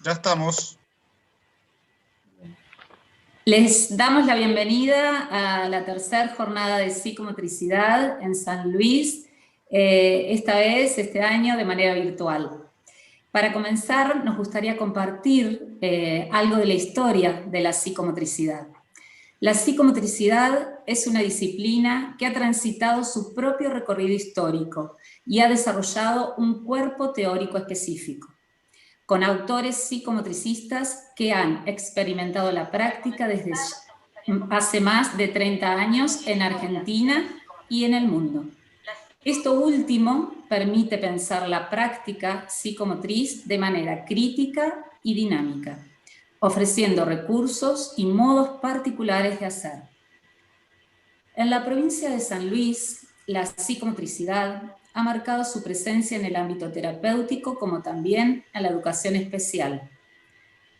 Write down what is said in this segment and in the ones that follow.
Ya estamos. Les damos la bienvenida a la tercera jornada de psicomotricidad en San Luis, esta vez, este año, de manera virtual. Para comenzar, nos gustaría compartir algo de la historia de la psicomotricidad. La psicomotricidad es una disciplina que ha transitado su propio recorrido histórico y ha desarrollado un cuerpo teórico específico, con autores psicomotricistas que han experimentado la práctica desde hace más de 30 años en Argentina y en el mundo. Esto último permite pensar la práctica psicomotriz de manera crítica y dinámica, ofreciendo recursos y modos particulares de hacer. En la provincia de San Luis, la psicomotricidad ha marcado su presencia en el ámbito terapéutico como también en la educación especial.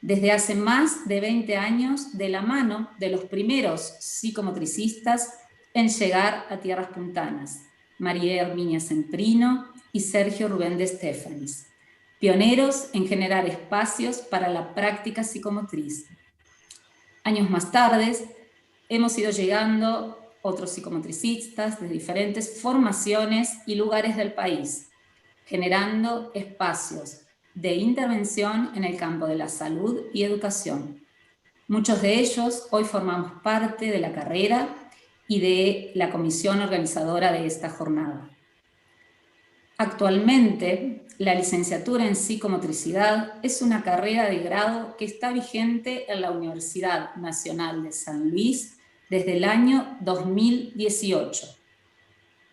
Desde hace más de 20 años, de la mano de los primeros psicomotricistas en llegar a tierras puntanas, María Herminia Semprino y Sergio Rubén de Estefanis, pioneros en generar espacios para la práctica psicomotriz. Años más tarde, hemos ido llegando otros psicomotricistas de diferentes formaciones y lugares del país, generando espacios de intervención en el campo de la salud y educación. Muchos de ellos hoy formamos parte de la carrera y de la comisión organizadora de esta jornada. Actualmente, la licenciatura en psicomotricidad es una carrera de grado que está vigente en la Universidad Nacional de San Luis desde el año 2018.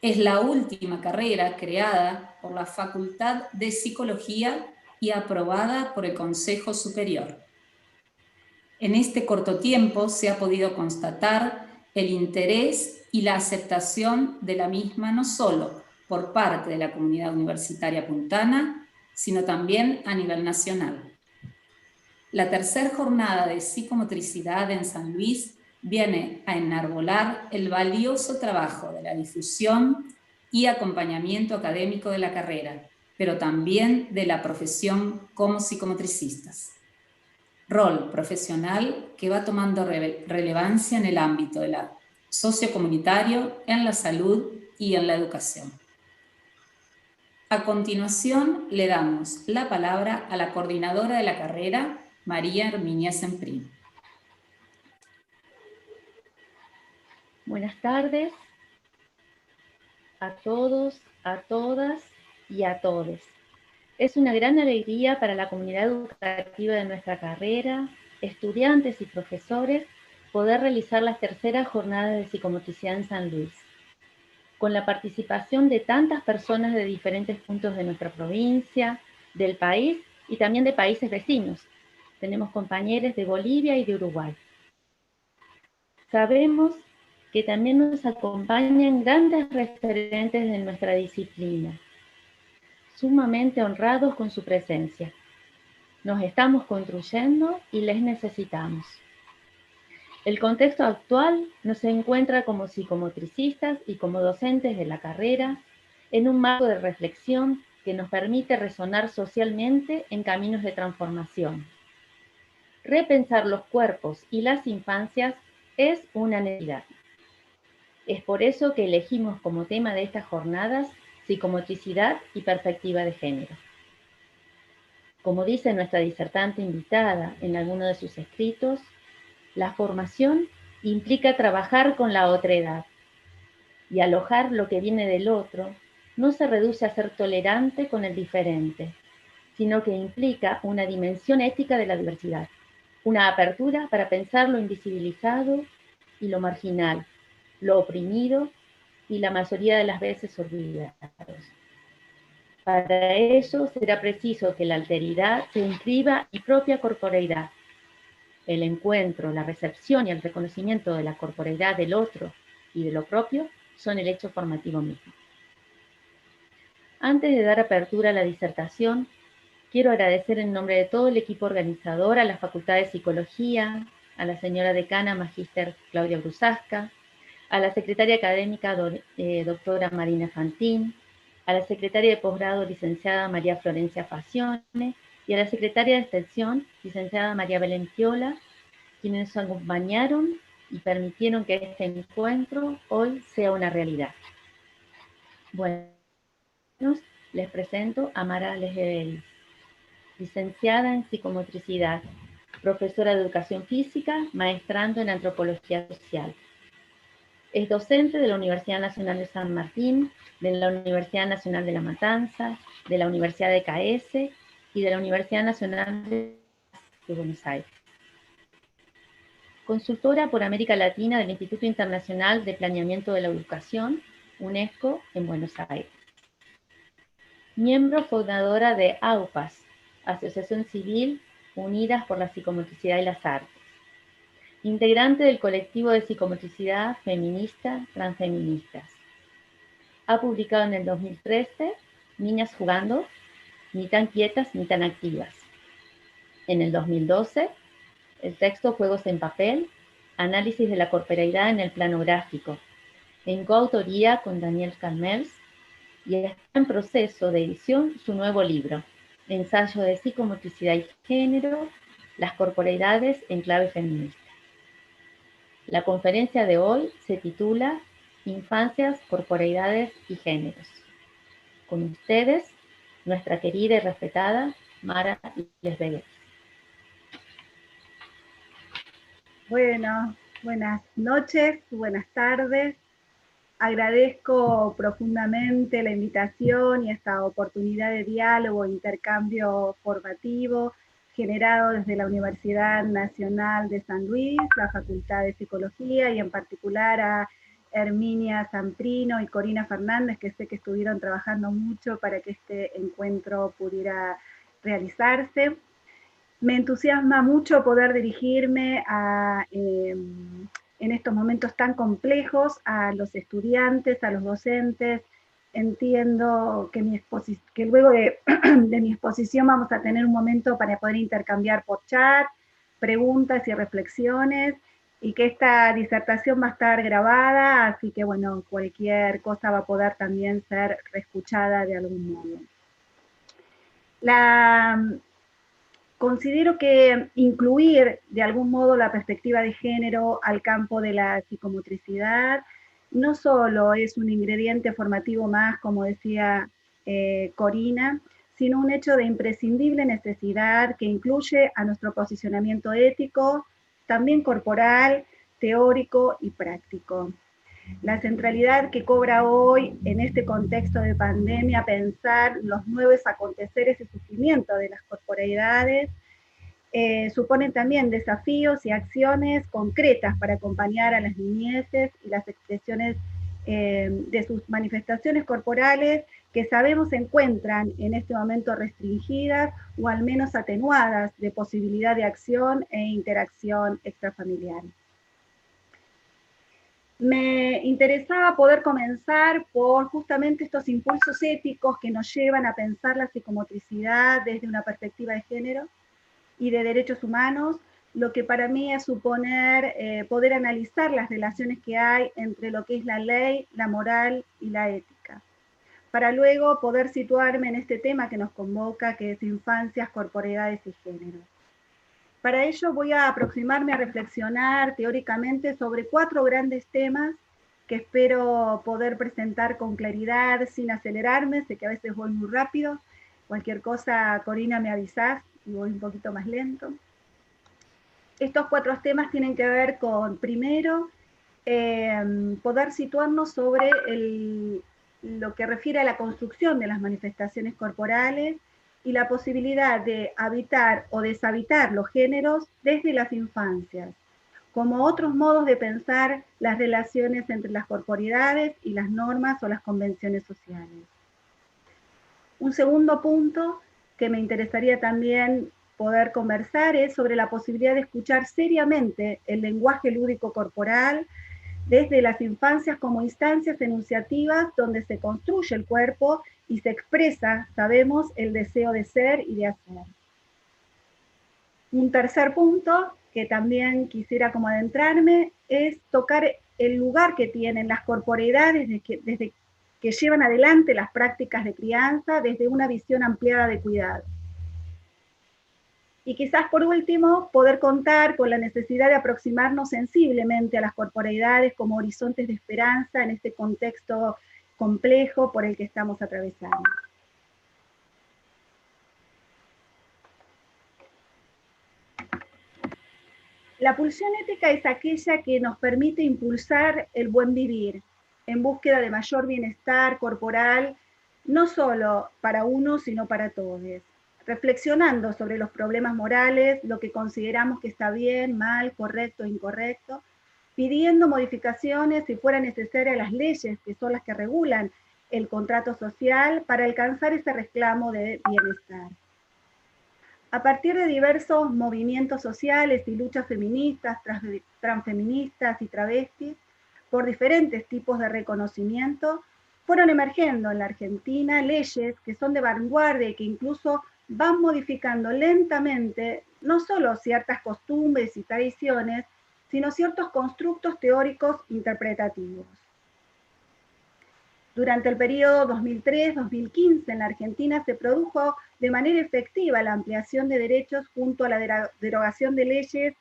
Es la última carrera creada por la Facultad de Psicología y aprobada por el Consejo Superior. En este corto tiempo se ha podido constatar el interés y la aceptación de la misma no solo por parte de la comunidad universitaria puntana, sino también a nivel nacional. La tercera jornada de psicomotricidad en San Luis viene a enarbolar el valioso trabajo de la difusión y acompañamiento académico de la carrera, pero también de la profesión como psicomotricistas. Rol profesional que va tomando relevancia en el ámbito de la sociocomunitario, en la salud y en la educación. A continuación, le damos la palabra a la coordinadora de la carrera, María Herminia Semprino. Buenas tardes a todos, a todas y a todes. Es una gran alegría para la comunidad educativa de nuestra carrera, estudiantes y profesores, poder realizar las terceras jornadas de psicomotricidad en San Luis, con la participación de tantas personas de diferentes puntos de nuestra provincia, del país y también de países vecinos. Tenemos compañeros de Bolivia y de Uruguay. Sabemos que también nos acompañan grandes referentes de nuestra disciplina, sumamente honrados con su presencia. Nos estamos construyendo y les necesitamos. El contexto actual nos encuentra como psicomotricistas y como docentes de la carrera en un marco de reflexión que nos permite resonar socialmente en caminos de transformación. Repensar los cuerpos y las infancias es una necesidad. Es por eso que elegimos como tema de estas jornadas psicomotricidad y perspectiva de género. Como dice nuestra disertante invitada en alguno de sus escritos, la formación implica trabajar con la otredad, y alojar lo que viene del otro no se reduce a ser tolerante con el diferente, sino que implica una dimensión ética de la diversidad, una apertura para pensar lo invisibilizado y lo marginal, lo oprimido y la mayoría de las veces olvidados. Para ello será preciso que la alteridad se inscriba en propia corporeidad. El encuentro, la recepción y el reconocimiento de la corporeidad del otro y de lo propio son el hecho formativo mismo. Antes de dar apertura a la disertación, quiero agradecer en nombre de todo el equipo organizador a la Facultad de Psicología, a la señora decana Magíster Claudia Brusasca, a la secretaria académica doctora Marina Fantín, a la secretaria de posgrado licenciada María Florencia Facione y a la secretaria de Extensión, licenciada María Belén Piola, quienes nos acompañaron y permitieron que este encuentro hoy sea una realidad. Bueno, les presento a Mara Legeveris, licenciada en Psicomotricidad, profesora de Educación Física, maestrando en Antropología Social. Es docente de la Universidad Nacional de San Martín, de la Universidad Nacional de La Matanza, de la Universidad de CAESE y de la Universidad Nacional de Buenos Aires. Consultora por América Latina del Instituto Internacional de Planeamiento de la Educación, UNESCO, en Buenos Aires. Miembro fundadora de AUPAS, Asociación Civil Unidas por la Psicomotricidad y las Artes. Integrante del colectivo de psicomotricidad feminista Transfeministas. Ha publicado en el 2013 Niñas jugando, ni tan quietas ni tan activas. En el 2012, el texto Juegos en papel, análisis de la corporeidad en el plano gráfico, en coautoría con Daniel Calmels, y está en proceso de edición su nuevo libro, Ensayo de psicomotricidad y género, las corporeidades en clave feminista. La conferencia de hoy se titula Infancias, corporeidades y géneros. Con ustedes, nuestra querida y respetada Mara Legeveris. Bueno, buenas noches, buenas tardes. Agradezco profundamente la invitación y esta oportunidad de diálogo e intercambio formativo generado desde la Universidad Nacional de San Luis, la Facultad de Psicología y en particular a Herminia Zamprino y Corina Fernández, que sé que estuvieron trabajando mucho para que este encuentro pudiera realizarse. Me entusiasma mucho poder dirigirme en estos momentos tan complejos a los estudiantes, a los docentes. Entiendo que luego de mi exposición vamos a tener un momento para poder intercambiar por chat, preguntas y reflexiones, y que esta disertación va a estar grabada, así que bueno, cualquier cosa va a poder también ser reescuchada de algún modo. Considero que incluir de algún modo la perspectiva de género al campo de la psicomotricidad no solo es un ingrediente formativo más, como decía Corina, sino un hecho de imprescindible necesidad que incluye a nuestro posicionamiento ético, también corporal, teórico y práctico. La centralidad que cobra hoy en este contexto de pandemia pensar los nuevos aconteceres y sufrimientos de las corporeidades suponen también desafíos y acciones concretas para acompañar a las niñeces y las expresiones de sus manifestaciones corporales que sabemos se encuentran en este momento restringidas o al menos atenuadas de posibilidad de acción e interacción extrafamiliar. Me interesaba poder comenzar por justamente estos impulsos éticos que nos llevan a pensar la psicomotricidad desde una perspectiva de género y de derechos humanos, lo que para mí es suponer poder analizar las relaciones que hay entre lo que es la ley, la moral y la ética, para luego poder situarme en este tema que nos convoca, que es infancias, corporeidades y género. Para ello voy a aproximarme a reflexionar teóricamente sobre 4 grandes temas que espero poder presentar con claridad, sin acelerarme. Sé que a veces voy muy rápido. Cualquier cosa, Corina, me avisás y voy un poquito más lento. Estos 4 temas tienen que ver con, primero, poder situarnos sobre lo que refiere a la construcción de las manifestaciones corporales y la posibilidad de habitar o deshabitar los géneros desde las infancias, como otros modos de pensar las relaciones entre las corporeidades y las normas o las convenciones sociales. Un segundo punto que me interesaría también poder conversar es sobre la posibilidad de escuchar seriamente el lenguaje lúdico corporal desde las infancias como instancias enunciativas donde se construye el cuerpo y se expresa, sabemos, el deseo de ser y de hacer. Un tercer punto que también quisiera como adentrarme es tocar el lugar que tienen las corporeidades desde que llevan adelante las prácticas de crianza desde una visión ampliada de cuidado. Y quizás por último, poder contar con la necesidad de aproximarnos sensiblemente a las corporeidades como horizontes de esperanza en este contexto complejo por el que estamos atravesando. La pulsión ética es aquella que nos permite impulsar el buen vivir en búsqueda de mayor bienestar corporal, no solo para uno, sino para todos. Reflexionando sobre los problemas morales, lo que consideramos que está bien, mal, correcto, incorrecto, pidiendo modificaciones si fuera necesaria a las leyes, que son las que regulan el contrato social, para alcanzar ese reclamo de bienestar. A partir de diversos movimientos sociales y luchas feministas, transfeministas y travestis, por diferentes tipos de reconocimiento, fueron emergiendo en la Argentina leyes que son de vanguardia y que incluso van modificando lentamente no solo ciertas costumbres y tradiciones, sino ciertos constructos teóricos interpretativos. Durante el periodo 2003-2015 en la Argentina se produjo de manera efectiva la ampliación de derechos junto a la derogación de leyes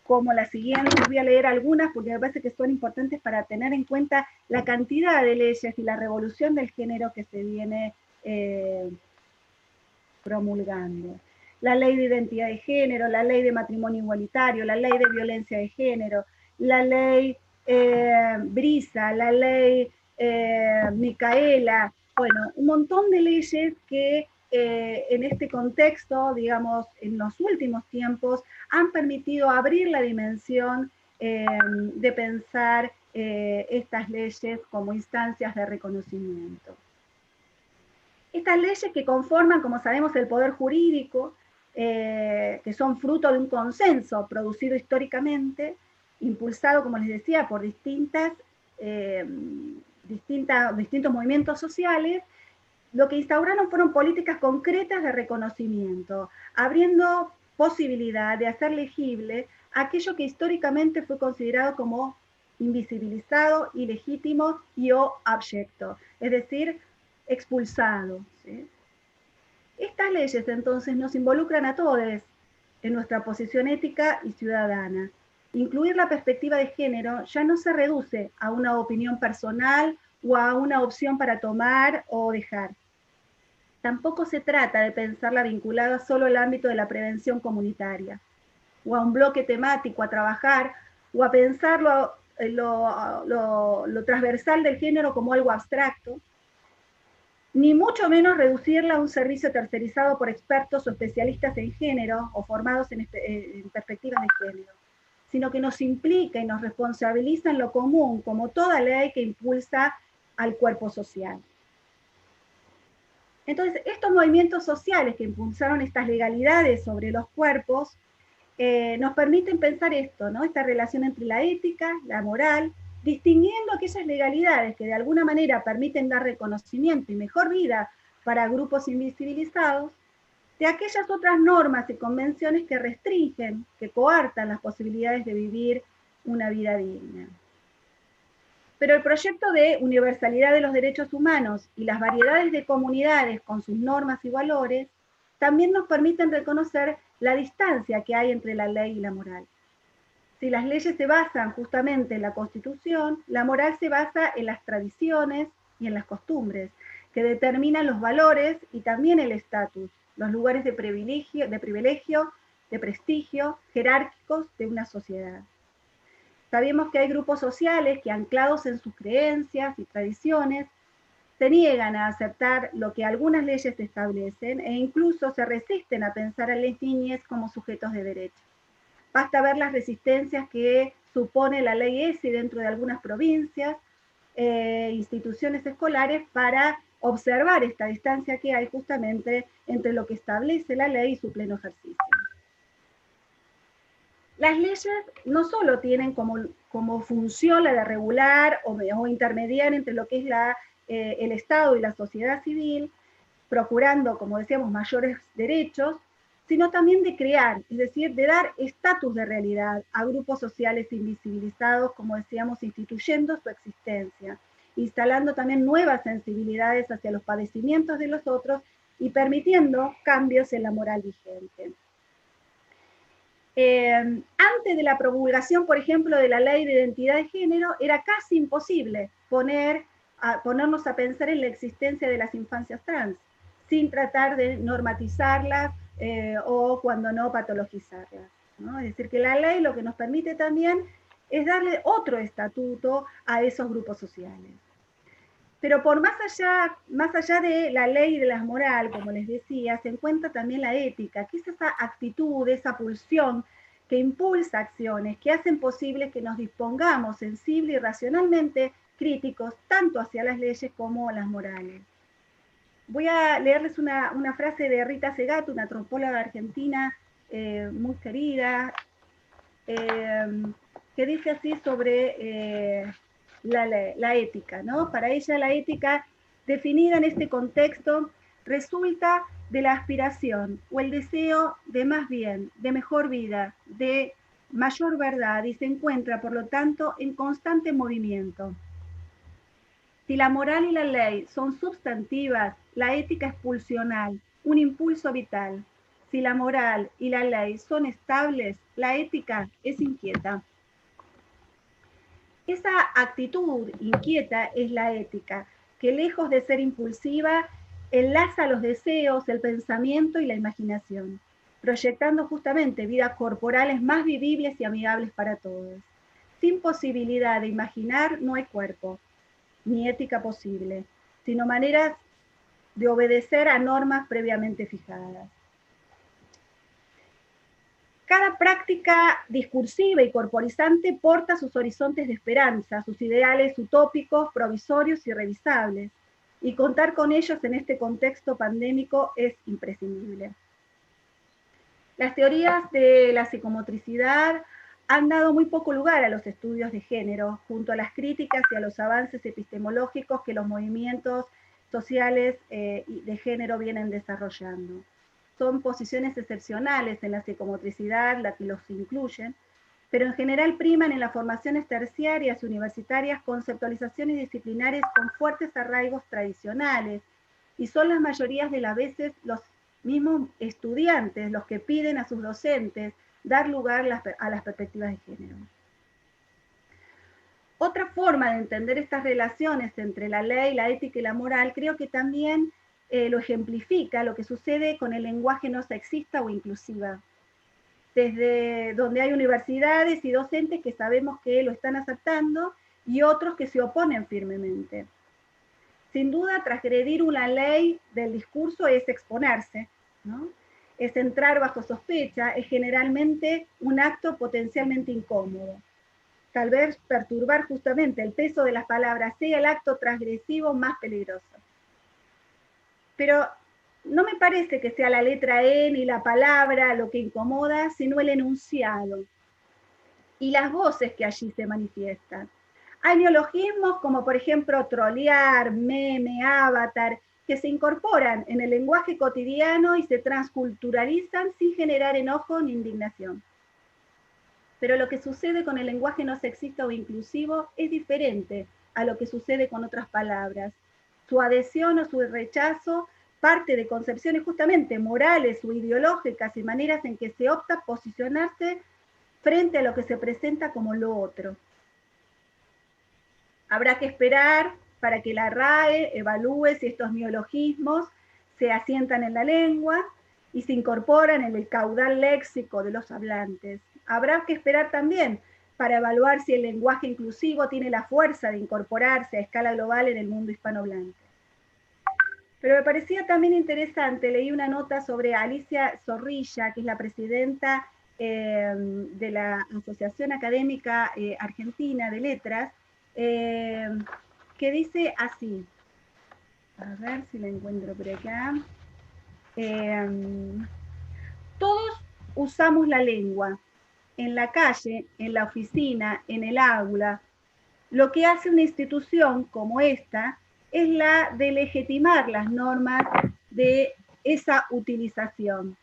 como la siguiente. Voy a leer algunas porque me parece que son importantes para tener en cuenta la cantidad de leyes y la revolución del género que se viene promulgando. La ley de identidad de género, la ley de matrimonio igualitario, la ley de violencia de género, la ley Brisa, la ley Micaela, bueno, un montón de leyes que en este contexto, digamos, en los últimos tiempos, han permitido abrir la dimensión de pensar estas leyes como instancias de reconocimiento. Estas leyes que conforman, como sabemos, el poder jurídico, que son fruto de un consenso producido históricamente, impulsado, como les decía, por distintos movimientos sociales, lo que instauraron fueron políticas concretas de reconocimiento, abriendo posibilidad de hacer legible aquello que históricamente fue considerado como invisibilizado, ilegítimo y o abyecto, es decir, expulsado. ¿Sí? Estas leyes entonces nos involucran a todos en nuestra posición ética y ciudadana. Incluir la perspectiva de género ya no se reduce a una opinión personal o a una opción para tomar o dejar. Tampoco se trata de pensarla vinculada solo al ámbito de la prevención comunitaria, o a un bloque temático a trabajar, o a pensar lo transversal del género como algo abstracto, ni mucho menos reducirla a un servicio tercerizado por expertos o especialistas en género o formados en perspectivas de género, sino que nos implica y nos responsabiliza en lo común, como toda ley que impulsa al cuerpo social. Entonces, estos movimientos sociales que impulsaron estas legalidades sobre los cuerpos nos permiten pensar esto, ¿no? Esta relación entre la ética, la moral, distinguiendo aquellas legalidades que de alguna manera permiten dar reconocimiento y mejor vida para grupos invisibilizados, de aquellas otras normas y convenciones que restringen, que coartan las posibilidades de vivir una vida digna. Pero el proyecto de universalidad de los derechos humanos y las variedades de comunidades con sus normas y valores también nos permiten reconocer la distancia que hay entre la ley y la moral. Si las leyes se basan justamente en la Constitución, la moral se basa en las tradiciones y en las costumbres, que determinan los valores y también el estatus, los lugares de privilegio, de prestigio, jerárquicos de una sociedad. Sabemos que hay grupos sociales que, anclados en sus creencias y tradiciones, se niegan a aceptar lo que algunas leyes establecen e incluso se resisten a pensar a las niñas como sujetos de derecho. Basta ver las resistencias que supone la ley ESI dentro de algunas provincias, instituciones escolares, para observar esta distancia que hay justamente entre lo que establece la ley y su pleno ejercicio. Las leyes no solo tienen como función la de regular o intermediar entre lo que es el Estado y la sociedad civil, procurando, como decíamos, mayores derechos, sino también de crear, es decir, de dar estatus de realidad a grupos sociales invisibilizados, como decíamos, instituyendo su existencia, instalando también nuevas sensibilidades hacia los padecimientos de los otros y permitiendo cambios en la moral vigente. Antes de la promulgación, por ejemplo, de la Ley de Identidad de Género, era casi imposible ponernos a pensar en la existencia de las infancias trans, sin tratar de normatizarlas o, cuando no, patologizarlas, ¿no? Es decir, que la ley lo que nos permite también es darle otro estatuto a esos grupos sociales. Pero por más allá de la ley y de la moral, como les decía, se encuentra también la ética, que es esa actitud, esa pulsión que impulsa acciones, que hacen posible que nos dispongamos sensible y racionalmente críticos, tanto hacia las leyes como las morales. Voy a leerles una frase de Rita Segato, una antropóloga argentina muy querida, que dice así sobre la ética, ¿no? Para ella la ética, definida en este contexto, resulta de la aspiración o el deseo de más bien, de mejor vida, de mayor verdad, y se encuentra, por lo tanto, en constante movimiento. Si la moral y la ley son sustantivas, la ética es pulsional, un impulso vital. Si la moral y la ley son estables, la ética es inquieta. Esa actitud inquieta es la ética, que lejos de ser impulsiva, enlaza los deseos, el pensamiento y la imaginación, proyectando justamente vidas corporales más vivibles y amigables para todos. Sin posibilidad de imaginar no hay cuerpo, ni ética posible, sino maneras de obedecer a normas previamente fijadas. Cada práctica discursiva y corporizante porta sus horizontes de esperanza, sus ideales utópicos, provisorios y revisables, y contar con ellos en este contexto pandémico es imprescindible. Las teorías de la psicomotricidad han dado muy poco lugar a los estudios de género, junto a las críticas y a los avances epistemológicos que los movimientos sociales de género vienen desarrollando. Son posiciones excepcionales en la psicomotricidad las que los incluyen, pero en general priman en las formaciones terciarias y universitarias conceptualizaciones disciplinares con fuertes arraigos tradicionales, y son las mayorías de las veces los mismos estudiantes los que piden a sus docentes dar lugar a las perspectivas de género. Otra forma de entender estas relaciones entre la ley, la ética y la moral, creo que también lo ejemplifica lo que sucede con el lenguaje no sexista o inclusiva. Desde donde hay universidades y docentes que sabemos que lo están aceptando y otros que se oponen firmemente. Sin duda, transgredir una ley del discurso es exponerse, ¿no? Es entrar bajo sospecha, es generalmente un acto potencialmente incómodo. Tal vez perturbar justamente el peso de las palabras sea el acto transgresivo más peligroso. Pero no me parece que sea la letra E ni la palabra lo que incomoda, sino el enunciado y las voces que allí se manifiestan. Hay neologismos como, por ejemplo, trolear, meme, avatar, que se incorporan en el lenguaje cotidiano y se transculturalizan sin generar enojo ni indignación. Pero lo que sucede con el lenguaje no sexista o inclusivo es diferente a lo que sucede con otras palabras. Su adhesión o su rechazo parte de concepciones justamente morales o ideológicas y maneras en que se opta posicionarse frente a lo que se presenta como lo otro. Habrá que esperar para que la RAE evalúe si estos neologismos se asientan en la lengua y se incorporan en el caudal léxico de los hablantes. Habrá que esperar también para evaluar si el lenguaje inclusivo tiene la fuerza de incorporarse a escala global en el mundo hispanohablante. Pero me parecía también interesante, leí una nota sobre Alicia Zorrilla, que es la presidenta de la Asociación Académica Argentina de Letras, que dice así, a ver si la encuentro por acá, todos usamos la lengua, en la calle, en la oficina, en el aula. Lo que hace una institución como esta es la de legitimar las normas de esa utilización.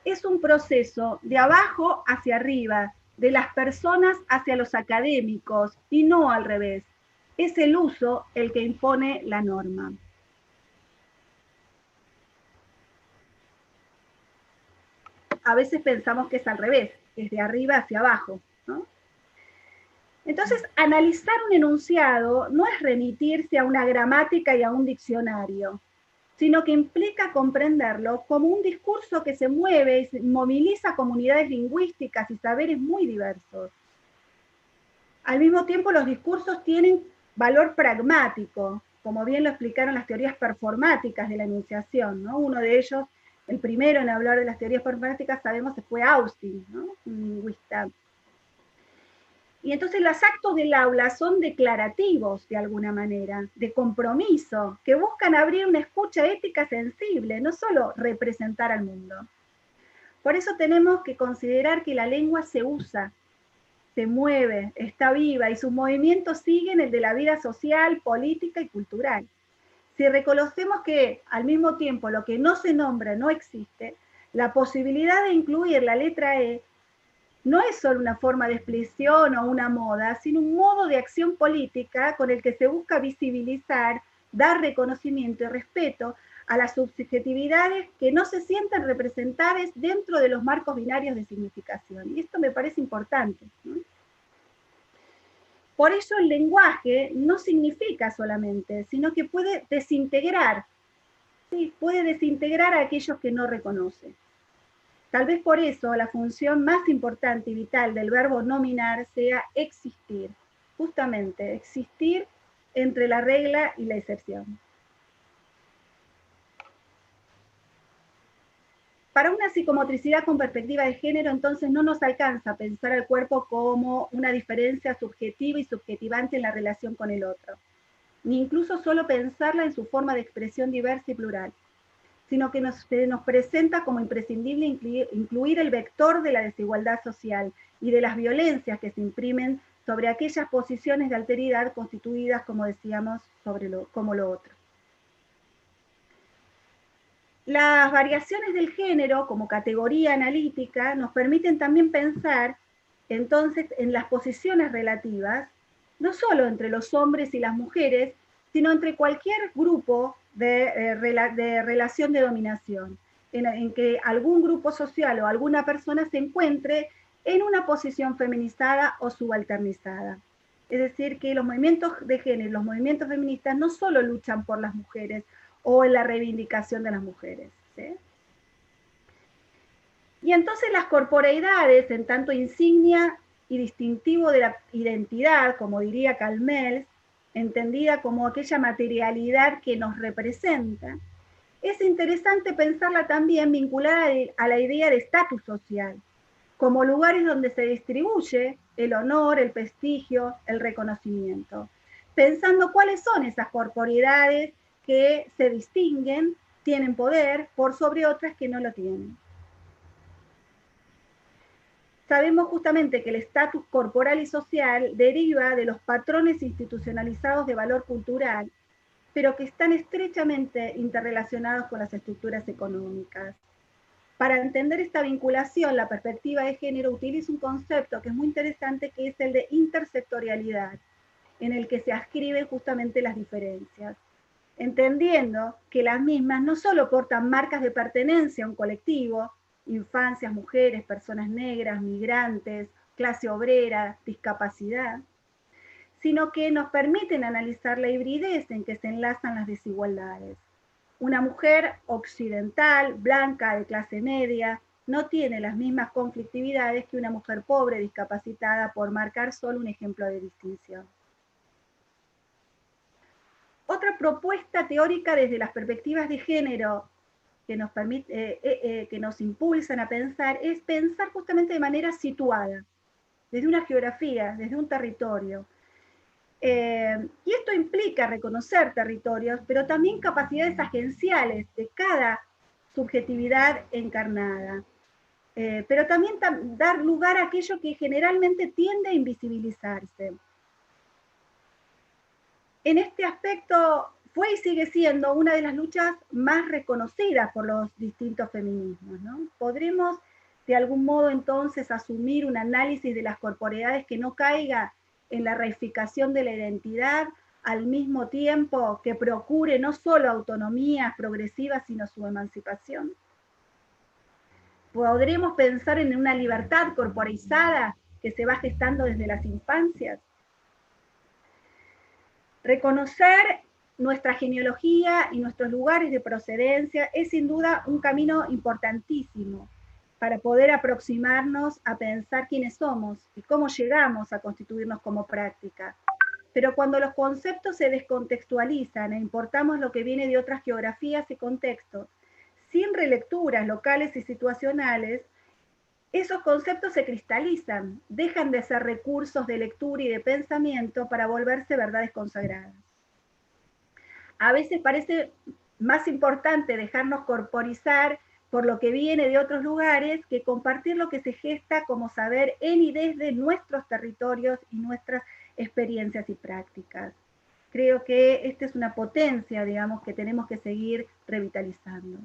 Es un proceso de abajo hacia arriba, de las personas hacia los académicos, y no al revés. Es el uso el que impone la norma. a veces pensamos que es al revés, que es de arriba hacia abajo, ¿no? Entonces, analizar un enunciado no es remitirse a una gramática y a un diccionario, sino que implica comprenderlo como un discurso que se mueve y moviliza comunidades lingüísticas y saberes muy diversos. Al mismo tiempo, los discursos tienen valor pragmático, como bien lo explicaron las teorías performáticas de la enunciación, ¿no? Uno de ellos, el primero en hablar de las teorías performáticas, sabemos que fue Austin, ¿no? Un lingüista. Y entonces los actos del aula son declarativos de alguna manera, de compromiso, que buscan abrir una escucha ética sensible, no solo representar al mundo. Por eso tenemos que considerar que la lengua se usa, se mueve, está viva y sus movimientos siguen el de la vida social, política y cultural. Si reconocemos que al mismo tiempo lo que no se nombra no existe, la posibilidad de incluir la letra E no es solo una forma de expresión o una moda, sino un modo de acción política con el que se busca visibilizar, dar reconocimiento y respeto a las subjetividades que no se sienten representadas dentro de los marcos binarios de significación. Y esto me parece importante, ¿no? Por eso el lenguaje no significa solamente, sino que puede desintegrar, ¿sí? Puede desintegrar a aquellos que no reconocen. Tal vez por eso la función más importante y vital del verbo nominar sea existir, justamente existir entre la regla y la excepción. Para una psicomotricidad con perspectiva de género, entonces no nos alcanza pensar al cuerpo como una diferencia subjetiva y subjetivante en la relación con el otro, ni incluso solo pensarla en su forma de expresión diversa y plural, sino que nos presenta como imprescindible incluir el vector de la desigualdad social y de las violencias que se imprimen sobre aquellas posiciones de alteridad constituidas, como decíamos, como lo otro. Las variaciones del género como categoría analítica nos permiten también pensar entonces en las posiciones relativas, no solo entre los hombres y las mujeres, sino entre cualquier grupo de relación de dominación, en que algún grupo social o alguna persona se encuentre en una posición feminizada o subalternizada. Es decir, que los movimientos de género, los movimientos feministas no solo luchan por las mujeres o en la reivindicación de las mujeres, ¿sí? Y entonces las corporeidades, en tanto insignia y distintivo de la identidad, como diría Calmels, entendida como aquella materialidad que nos representa, es interesante pensarla también vinculada a la idea de estatus social, como lugares donde se distribuye el honor, el prestigio, el reconocimiento, pensando cuáles son esas corporeidades que se distinguen, tienen poder por sobre otras que no lo tienen. Sabemos justamente que el estatus corporal y social deriva de los patrones institucionalizados de valor cultural, pero que están estrechamente interrelacionados con las estructuras económicas. Para entender esta vinculación, la perspectiva de género utiliza un concepto que es muy interesante, que es el de intersectorialidad, en el que se ascriben justamente las diferencias, entendiendo que las mismas no solo portan marcas de pertenencia a un colectivo, infancias, mujeres, personas negras, migrantes, clase obrera, discapacidad, sino que nos permiten analizar la hibridez en que se enlazan las desigualdades. Una mujer occidental, blanca, de clase media, no tiene las mismas conflictividades que una mujer pobre, discapacitada, por marcar solo un ejemplo de distinción. Otra propuesta teórica desde las perspectivas de género que nos impulsan a pensar es pensar justamente de manera situada, desde una geografía, desde un territorio. Y esto implica reconocer territorios, pero también capacidades agenciales de cada subjetividad encarnada. Pero también dar lugar a aquello que generalmente tiende a invisibilizarse. En este aspecto fue y sigue siendo una de las luchas más reconocidas por los distintos feminismos, ¿no? Podremos de algún modo entonces asumir un análisis de las corporeidades que no caiga en la reificación de la identidad, al mismo tiempo que procure no solo autonomías progresivas, sino su emancipación. ¿Podremos pensar en una libertad corporizada que se va gestando desde las infancias? Reconocer nuestra genealogía y nuestros lugares de procedencia es sin duda un camino importantísimo para poder aproximarnos a pensar quiénes somos y cómo llegamos a constituirnos como práctica. Pero cuando los conceptos se descontextualizan e importamos lo que viene de otras geografías y contextos, sin relecturas locales y situacionales, esos conceptos se cristalizan, dejan de ser recursos de lectura y de pensamiento para volverse verdades consagradas. A veces parece más importante dejarnos corporizar por lo que viene de otros lugares que compartir lo que se gesta como saber en y desde nuestros territorios y nuestras experiencias y prácticas. Creo que esta es una potencia, digamos, que tenemos que seguir revitalizando.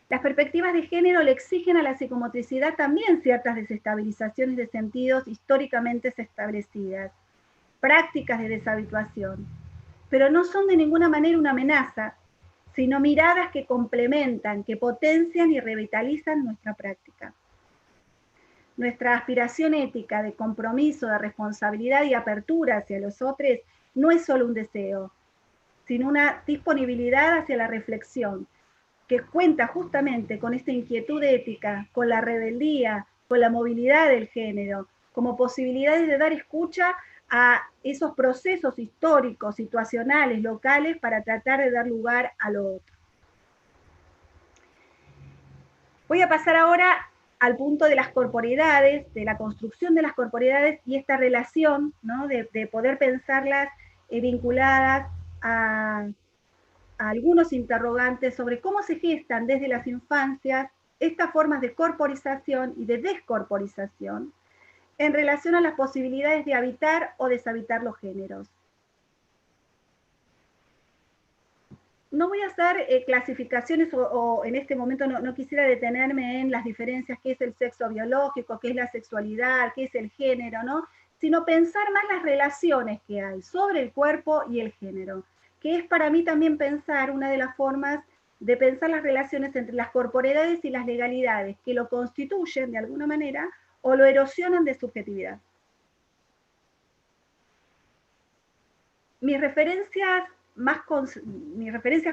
Las perspectivas de género le exigen a la psicomotricidad también ciertas desestabilizaciones de sentidos históricamente establecidas, prácticas de deshabituación, pero no son de ninguna manera una amenaza, sino miradas que complementan, que potencian y revitalizan nuestra práctica. Nuestra aspiración ética de compromiso, de responsabilidad y apertura hacia los otros no es solo un deseo, sino una disponibilidad hacia la reflexión, que cuenta justamente con esta inquietud ética, con la rebeldía, con la movilidad del género, como posibilidades de dar escucha a esos procesos históricos, situacionales, locales, para tratar de dar lugar a lo otro. Voy a pasar ahora al punto de las corporeidades, de la construcción de las corporeidades y esta relación, ¿no? de poder pensarlas vinculadas a algunos interrogantes sobre cómo se gestan desde las infancias estas formas de corporización y de descorporización en relación a las posibilidades de habitar o deshabitar los géneros. No voy a hacer clasificaciones o en este momento no quisiera detenerme en las diferencias, qué es el sexo biológico, qué es la sexualidad, qué es el género, ¿no? Sino pensar más las relaciones que hay sobre el cuerpo y el género, que es para mí también pensar una de las formas de pensar las relaciones entre las corporeidades y las legalidades, que lo constituyen de alguna manera o lo erosionan de subjetividad. Mis referencias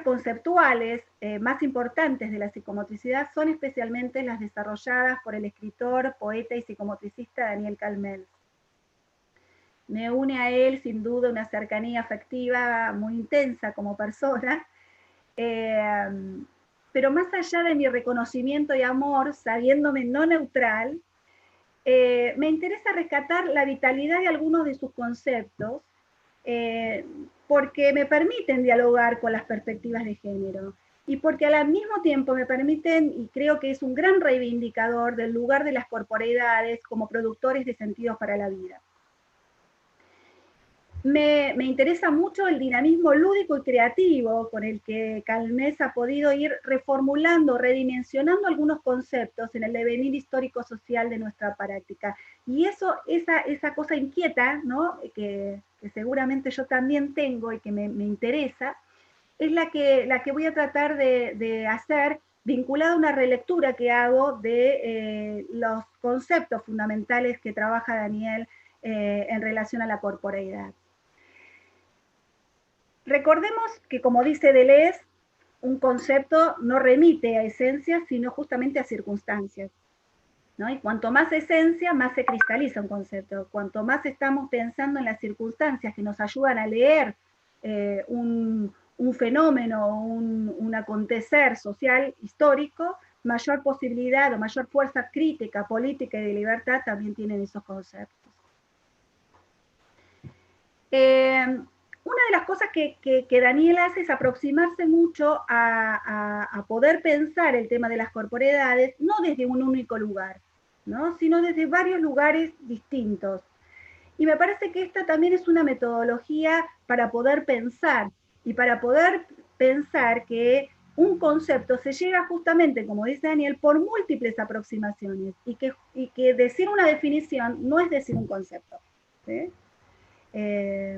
conceptuales más importantes de la psicomotricidad son especialmente las desarrolladas por el escritor, poeta y psicomotricista Daniel Calmels. Me une a él sin duda una cercanía afectiva muy intensa como persona, pero más allá de mi reconocimiento y amor, sabiéndome no neutral, me interesa rescatar la vitalidad de algunos de sus conceptos, porque me permiten dialogar con las perspectivas de género y porque al mismo tiempo me permiten, y creo que es un gran reivindicador del lugar de las corporeidades como productores de sentidos para la vida. Me interesa mucho el dinamismo lúdico y creativo con el que Calmels ha podido ir reformulando, redimensionando algunos conceptos en el devenir histórico-social de nuestra práctica. Y esa cosa inquieta, ¿no? que seguramente yo también tengo y que me interesa, es la que voy a tratar de hacer vinculada a una relectura que hago de los conceptos fundamentales que trabaja Daniel en relación a la corporeidad. Recordemos que, como dice Deleuze, un concepto no remite a esencias, sino justamente a circunstancias, ¿no? Y cuanto más esencia, más se cristaliza un concepto. Cuanto más estamos pensando en las circunstancias que nos ayudan a leer un fenómeno, un acontecer social histórico, mayor posibilidad o mayor fuerza crítica, política y de libertad también tienen esos conceptos. Una de las cosas que Daniel hace es aproximarse mucho a poder pensar el tema de las corporeidades, no desde un único lugar, ¿no? Sino desde varios lugares distintos. Y me parece que esta también es una metodología para poder pensar, y para poder pensar que un concepto se llega justamente, como dice Daniel, por múltiples aproximaciones, y que decir una definición no es decir un concepto, ¿sí?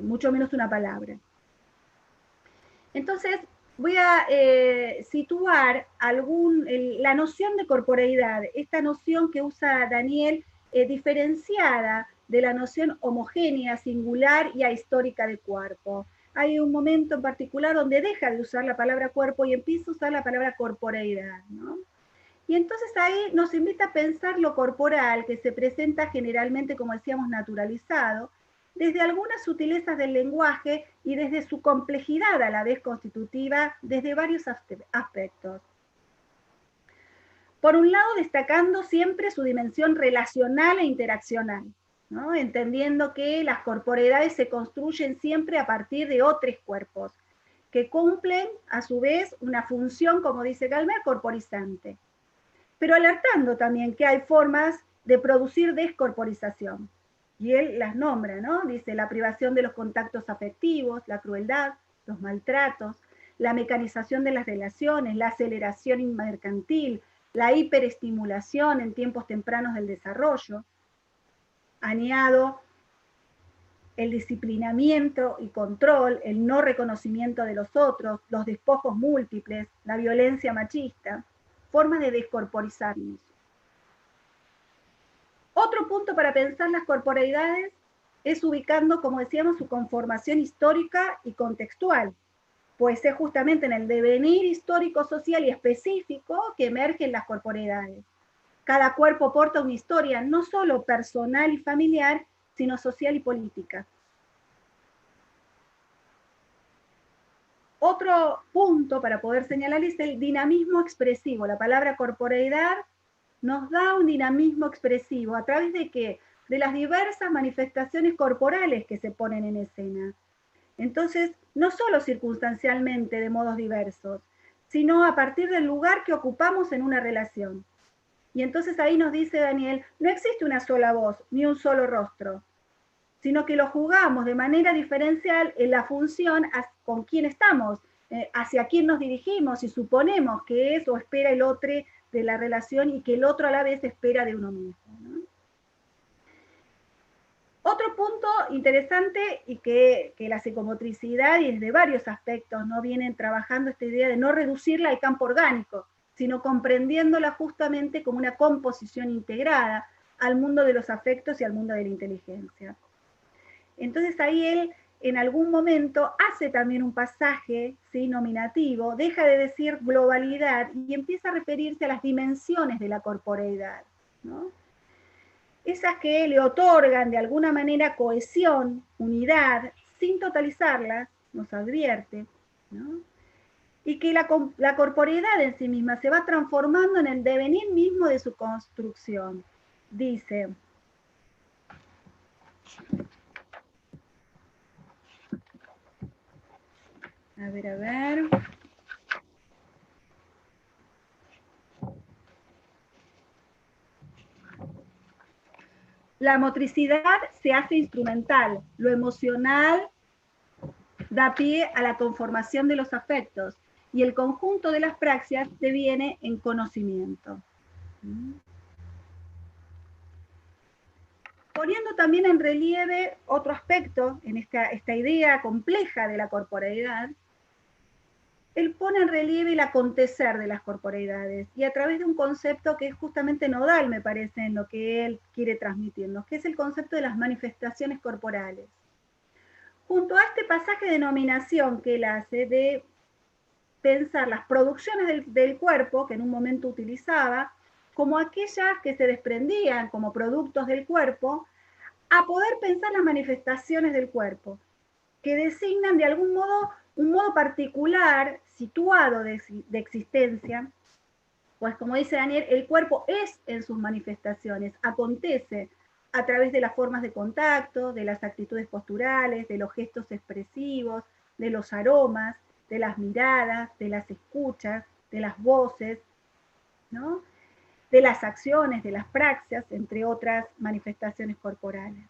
Mucho menos una palabra. Entonces, voy a situar la noción de corporeidad, esta noción que usa Daniel, diferenciada de la noción homogénea, singular y ahistórica de cuerpo. Hay un momento en particular donde deja de usar la palabra cuerpo y empieza a usar la palabra corporeidad, ¿no? Y entonces ahí nos invita a pensar lo corporal, que se presenta generalmente, como decíamos, naturalizado, desde algunas sutilezas del lenguaje y desde su complejidad a la vez constitutiva, desde varios aspectos. Por un lado, destacando siempre su dimensión relacional e interaccional, ¿no? Entendiendo que las corporeidades se construyen siempre a partir de otros cuerpos, que cumplen a su vez una función, como dice Gallmer, corporizante. Pero alertando también que hay formas de producir descorporización. Y él las nombra, ¿no? Dice la privación de los contactos afectivos, la crueldad, los maltratos, la mecanización de las relaciones, la aceleración mercantil, la hiperestimulación en tiempos tempranos del desarrollo. Añado el disciplinamiento y control, el no reconocimiento de los otros, los despojos múltiples, la violencia machista, formas de descorporizarnos. Otro punto para pensar las corporeidades es ubicando, como decíamos, su conformación histórica y contextual, pues es justamente en el devenir histórico, social y específico que emergen las corporeidades. Cada cuerpo porta una historia, no solo personal y familiar, sino social y política. Otro punto para poder señalar es el dinamismo expresivo. La palabra corporeidad nos da un dinamismo expresivo. ¿A través de qué? De las diversas manifestaciones corporales que se ponen en escena. Entonces, no solo circunstancialmente de modos diversos, sino a partir del lugar que ocupamos en una relación. Y entonces ahí nos dice Daniel, no existe una sola voz, ni un solo rostro, sino que lo jugamos de manera diferencial en la función con quién estamos, hacia quién nos dirigimos y suponemos que es o espera el otro de la relación y que el otro a la vez espera de uno mismo, ¿no? Otro punto interesante y que la psicomotricidad y desde varios aspectos no vienen trabajando esta idea de no reducirla al campo orgánico, sino comprendiéndola justamente como una composición integrada al mundo de los afectos y al mundo de la inteligencia. Entonces ahí él en algún momento hace también un pasaje, ¿sí?, nominativo, deja de decir globalidad y empieza a referirse a las dimensiones de la corporeidad, ¿no? Esas que le otorgan de alguna manera cohesión, unidad, sin totalizarlas, nos advierte, ¿no? Y que la corporeidad en sí misma se va transformando en el devenir mismo de su construcción. Dice, a ver. La motricidad se hace instrumental, lo emocional da pie a la conformación de los afectos y el conjunto de las praxias deviene en conocimiento. Poniendo también en relieve otro aspecto en esta idea compleja de la corporeidad, él pone en relieve el acontecer de las corporeidades y a través de un concepto que es justamente nodal, me parece, en lo que él quiere transmitirnos, que es el concepto de las manifestaciones corporales. Junto a este pasaje de nominación que él hace de pensar las producciones del cuerpo, que en un momento utilizaba, como aquellas que se desprendían como productos del cuerpo, a poder pensar las manifestaciones del cuerpo, que designan de algún modo un modo particular, situado de existencia, pues como dice Daniel, el cuerpo es en sus manifestaciones, acontece a través de las formas de contacto, de las actitudes posturales, de los gestos expresivos, de los aromas, de las miradas, de las escuchas, de las voces, ¿no?, de las acciones, de las praxias, entre otras manifestaciones corporales.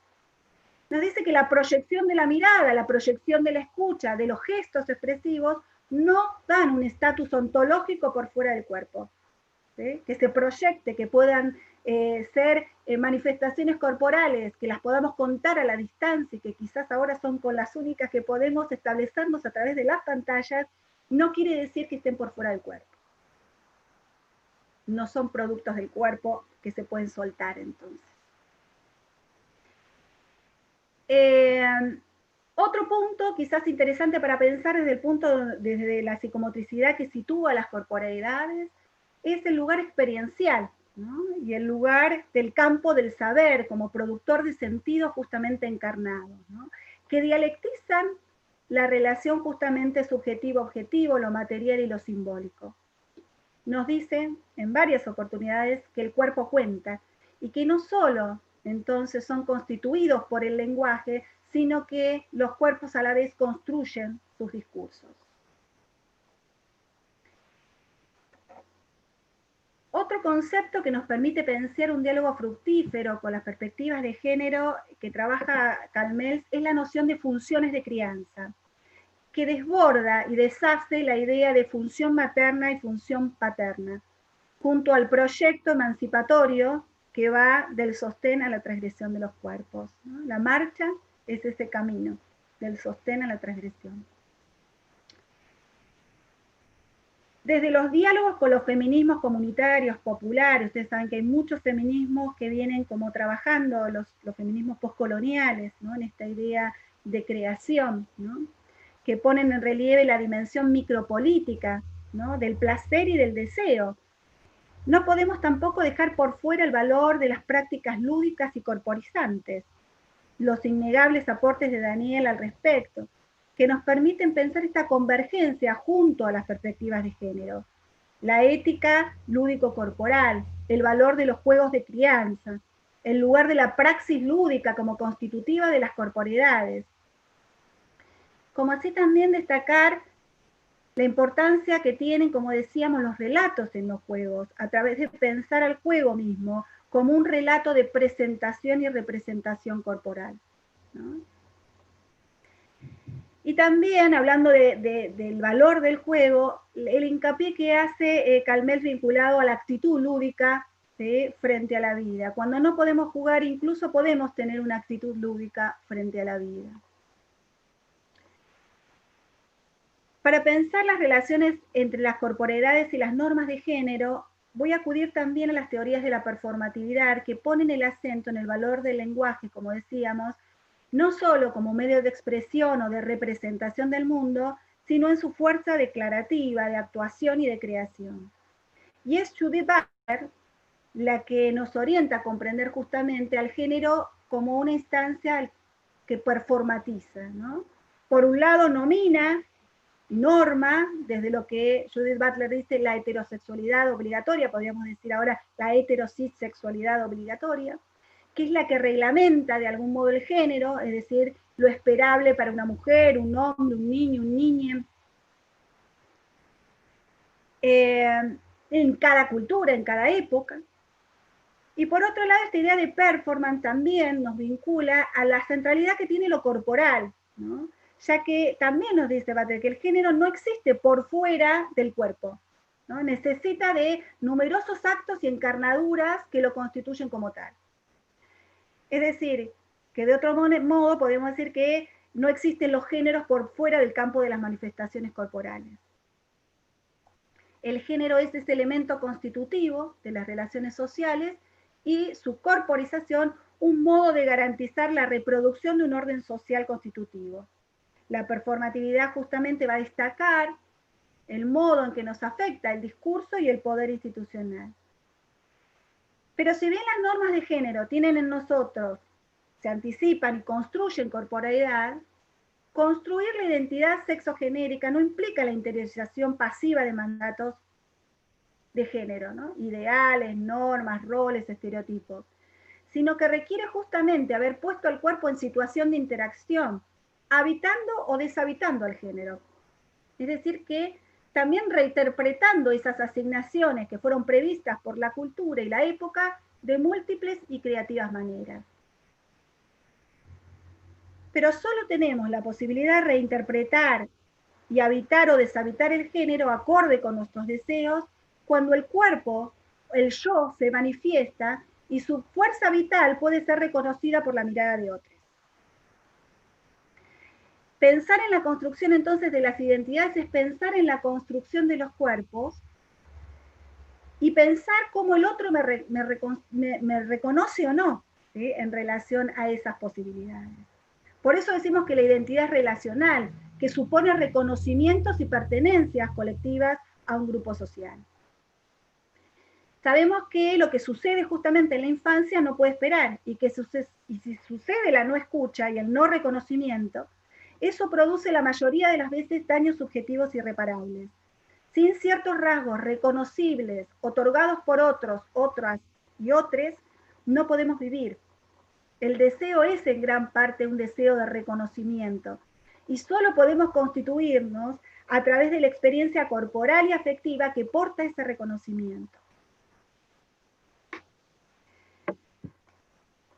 Nos dice que la proyección de la mirada, la proyección de la escucha, de los gestos expresivos, no dan un estatus ontológico por fuera del cuerpo, ¿sí?, que se proyecte, que puedan ser manifestaciones corporales, que las podamos contar a la distancia y que quizás ahora son con las únicas que podemos establecernos a través de las pantallas, no quiere decir que estén por fuera del cuerpo. No son productos del cuerpo que se pueden soltar entonces. Otro punto quizás interesante para pensar desde la psicomotricidad que sitúa las corporeidades, es el lugar experiencial, ¿no? Y el lugar del campo del saber como productor de sentidos justamente encarnados, ¿no? Que dialectizan la relación justamente subjetivo-objetivo, lo material y lo simbólico. Nos dicen en varias oportunidades que el cuerpo cuenta y que no solo entonces son constituidos por el lenguaje, sino que los cuerpos a la vez construyen sus discursos. Otro concepto que nos permite pensar un diálogo fructífero con las perspectivas de género que trabaja Calmels es la noción de funciones de crianza, que desborda y deshace la idea de función materna y función paterna, junto al proyecto emancipatorio que va del sostén a la transgresión de los cuerpos, ¿no? La marcha es ese camino, del sostén a la transgresión. Desde los diálogos con los feminismos comunitarios, populares, ustedes saben que hay muchos feminismos que vienen como trabajando, los feminismos postcoloniales, ¿no? En esta idea de creación, ¿no? Que ponen en relieve la dimensión micropolítica, ¿no? Del placer y del deseo. No podemos tampoco dejar por fuera el valor de las prácticas lúdicas y corporizantes, los innegables aportes de Daniel al respecto, que nos permiten pensar esta convergencia junto a las perspectivas de género. La ética lúdico-corporal, el valor de los juegos de crianza, el lugar de la praxis lúdica como constitutiva de las corporeidades. Como así también destacar la importancia que tienen, como decíamos, los relatos en los juegos, a través de pensar al juego mismo como un relato de presentación y representación corporal, ¿no? Y también, hablando del valor del juego, el hincapié que hace Calmels vinculado a la actitud lúdica, ¿sí? Frente a la vida. Cuando no podemos jugar, incluso podemos tener una actitud lúdica frente a la vida. Para pensar las relaciones entre las corporeidades y las normas de género, voy a acudir también a las teorías de la performatividad que ponen el acento en el valor del lenguaje, como decíamos, no solo como medio de expresión o de representación del mundo, sino en su fuerza declarativa, de actuación y de creación. Y es Judith Butler la que nos orienta a comprender justamente al género como una instancia que performatiza, ¿no? Por un lado nomina, norma, desde lo que Judith Butler dice, la heterosexualidad obligatoria, podríamos decir ahora la heterosexualidad obligatoria, que es la que reglamenta de algún modo el género, es decir, lo esperable para una mujer, un hombre, un niño, un niña, en cada cultura, en cada época. Y por otro lado, esta idea de performance también nos vincula a la centralidad que tiene lo corporal, ¿no? Ya que también nos dice Butler que el género no existe por fuera del cuerpo, ¿no? Necesita de numerosos actos y encarnaduras que lo constituyen como tal. Es decir, que de otro modo podemos decir que no existen los géneros por fuera del campo de las manifestaciones corporales. El género es ese elemento constitutivo de las relaciones sociales y su corporización un modo de garantizar la reproducción de un orden social constitutivo. La performatividad justamente va a destacar el modo en que nos afecta el discurso y el poder institucional. Pero si bien las normas de género tienen en nosotros, se anticipan y construyen corporeidad, construir la identidad sexogenérica no implica la interiorización pasiva de mandatos de género, ¿no? Ideales, normas, roles, estereotipos, sino que requiere justamente haber puesto al cuerpo en situación de interacción, habitando o deshabitando al género. Es decir, que también reinterpretando esas asignaciones que fueron previstas por la cultura y la época de múltiples y creativas maneras. Pero solo tenemos la posibilidad de reinterpretar y habitar o deshabitar el género acorde con nuestros deseos cuando el cuerpo, el yo, se manifiesta y su fuerza vital puede ser reconocida por la mirada de otros. Pensar en la construcción entonces de las identidades es pensar en la construcción de los cuerpos y pensar cómo el otro me reconoce o no, ¿sí?, en relación a esas posibilidades. Por eso decimos que la identidad es relacional, que supone reconocimientos y pertenencias colectivas a un grupo social. Sabemos que lo que sucede justamente en la infancia no puede esperar, y si sucede la no escucha y el no reconocimiento, eso produce la mayoría de las veces daños subjetivos irreparables. Sin ciertos rasgos reconocibles, otorgados por otros, otras y otros, no podemos vivir. El deseo es en gran parte un deseo de reconocimiento, y solo podemos constituirnos a través de la experiencia corporal y afectiva que porta ese reconocimiento.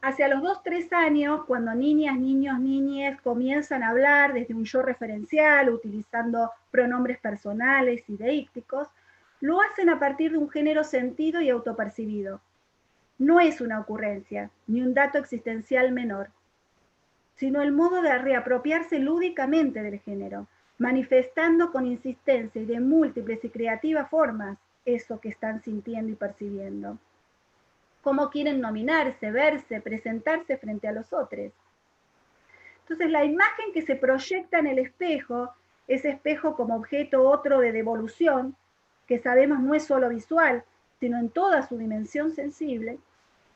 Hacia los 2-3 años, cuando niñas, niños, niñes comienzan a hablar desde un yo referencial, utilizando pronombres personales y deícticos, lo hacen a partir de un género sentido y autopercibido. No es una ocurrencia, ni un dato existencial menor, sino el modo de reapropiarse lúdicamente del género, manifestando con insistencia y de múltiples y creativas formas eso que están sintiendo y percibiendo. Cómo quieren nominarse, verse, presentarse frente a los otros. Entonces la imagen que se proyecta en el espejo, ese espejo como objeto otro de devolución, que sabemos no es solo visual, sino en toda su dimensión sensible,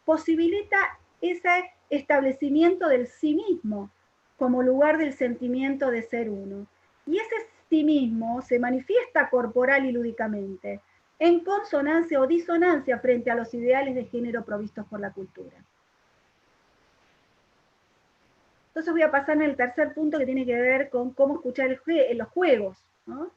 posibilita ese establecimiento del sí mismo como lugar del sentimiento de ser uno. Y ese sí mismo se manifiesta corporal y lúdicamente, en consonancia o disonancia frente a los ideales de género provistos por la cultura. Entonces voy a pasar en el tercer punto, que tiene que ver con cómo escuchar en los juegos, ¿no?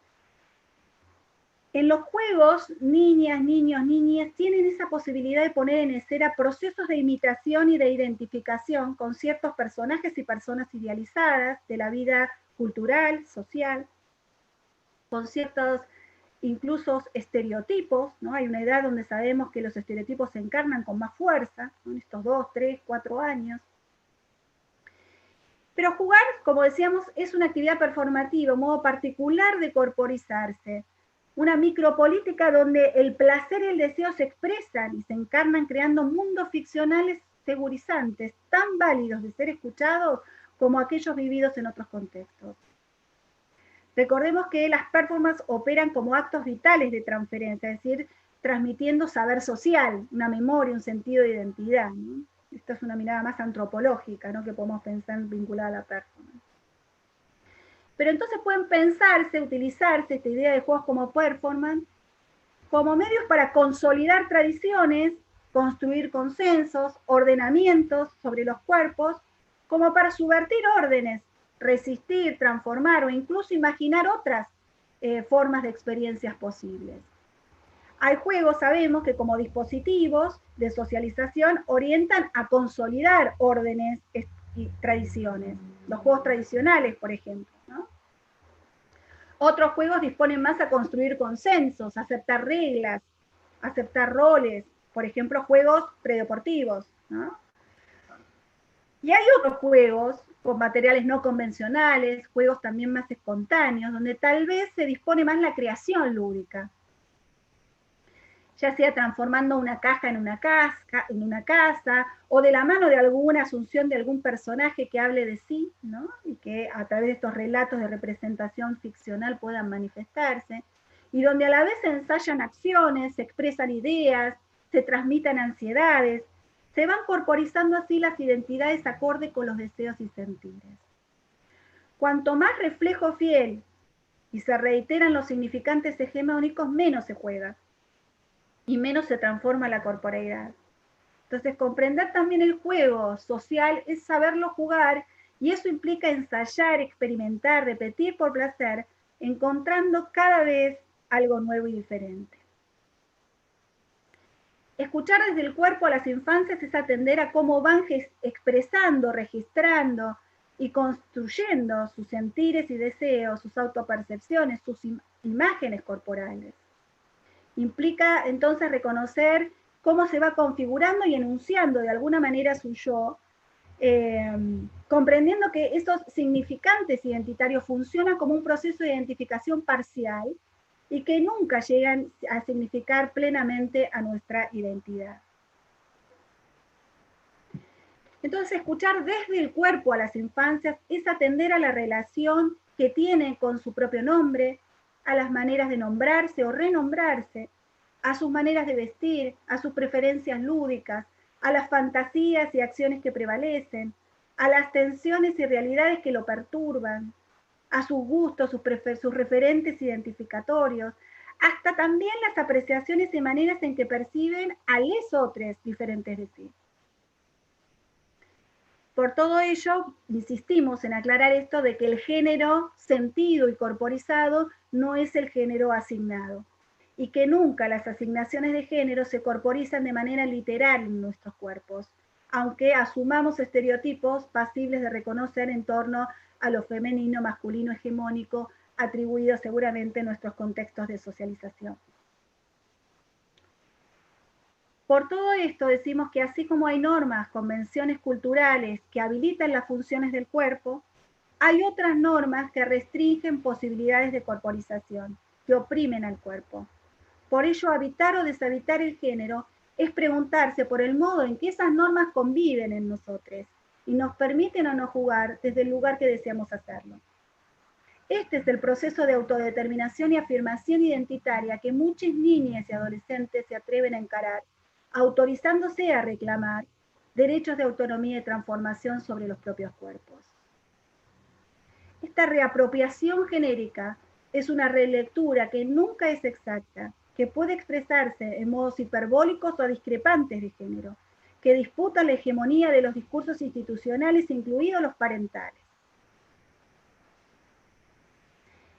En los juegos, niñas, niños, niñas tienen esa posibilidad de poner en escena procesos de imitación y de identificación con ciertos personajes y personas idealizadas de la vida cultural, social, con ciertos incluso estereotipos, ¿no? Hay una edad donde sabemos que los estereotipos se encarnan con más fuerza, ¿no?, en estos 2, 3, 4 años. Pero jugar, como decíamos, es una actividad performativa, un modo particular de corporizarse, una micropolítica donde el placer y el deseo se expresan y se encarnan creando mundos ficcionales segurizantes, tan válidos de ser escuchados como aquellos vividos en otros contextos. Recordemos que las performances operan como actos vitales de transferencia, es decir, transmitiendo saber social, una memoria, un sentido de identidad, ¿no? Esta es una mirada más antropológica, ¿no?, que podemos pensar vinculada a la performance. Pero entonces pueden pensarse, utilizarse esta idea de juegos como performance como medios para consolidar tradiciones, construir consensos, ordenamientos sobre los cuerpos, como para subvertir órdenes, resistir, transformar o incluso imaginar otras formas de experiencias posibles. Hay juegos, sabemos, que como dispositivos de socialización orientan a consolidar órdenes y tradiciones. Los juegos tradicionales, por ejemplo, ¿no? Otros juegos disponen más a construir consensos, a aceptar reglas, a aceptar roles, por ejemplo, juegos predeportivos, ¿no? Y hay otros juegos con materiales no convencionales, juegos también más espontáneos, donde tal vez se dispone más la creación lúdica, ya sea transformando una caja en una casa, o de la mano de alguna asunción de algún personaje que hable de sí, ¿no?, y que a través de estos relatos de representación ficcional puedan manifestarse, y donde a la vez se ensayan acciones, se expresan ideas, se transmitan ansiedades, se van corporizando así las identidades acorde con los deseos y sentires. Cuanto más reflejo fiel y se reiteran los significantes hegemónicos, menos se juega y menos se transforma la corporeidad. Entonces, comprender también el juego social es saberlo jugar, y eso implica ensayar, experimentar, repetir por placer, encontrando cada vez algo nuevo y diferente. Escuchar desde el cuerpo a las infancias es atender a cómo van expresando, registrando y construyendo sus sentires y deseos, sus autopercepciones, sus imágenes corporales. Implica entonces reconocer cómo se va configurando y enunciando de alguna manera su yo, comprendiendo que esos significantes identitarios funcionan como un proceso de identificación parcial y que nunca llegan a significar plenamente a nuestra identidad. Entonces, escuchar desde el cuerpo a las infancias es atender a la relación que tienen con su propio nombre, a las maneras de nombrarse o renombrarse, a sus maneras de vestir, a sus preferencias lúdicas, a las fantasías y acciones que prevalecen, a las tensiones y realidades que lo perturban, a sus gustos, sus referentes identificatorios, hasta también las apreciaciones y maneras en que perciben a les otros diferentes de sí. Por todo ello, insistimos en aclarar esto de que el género sentido y corporizado no es el género asignado y que nunca las asignaciones de género se corporizan de manera literal en nuestros cuerpos, aunque asumamos estereotipos pasibles de reconocer en torno a lo femenino, masculino, hegemónico, atribuido seguramente en nuestros contextos de socialización. Por todo esto decimos que así como hay normas, convenciones culturales que habilitan las funciones del cuerpo, hay otras normas que restringen posibilidades de corporización, que oprimen al cuerpo. Por ello, habitar o deshabitar el género es preguntarse por el modo en que esas normas conviven en nosotros y nos permiten o no jugar desde el lugar que deseamos hacerlo. Este es el proceso de autodeterminación y afirmación identitaria que muchas niñas y adolescentes se atreven a encarar, autorizándose a reclamar derechos de autonomía y transformación sobre los propios cuerpos. Esta reapropiación genérica es una relectura que nunca es exacta, que puede expresarse en modos hiperbólicos o discrepantes de género, que disputa la hegemonía de los discursos institucionales, incluidos los parentales.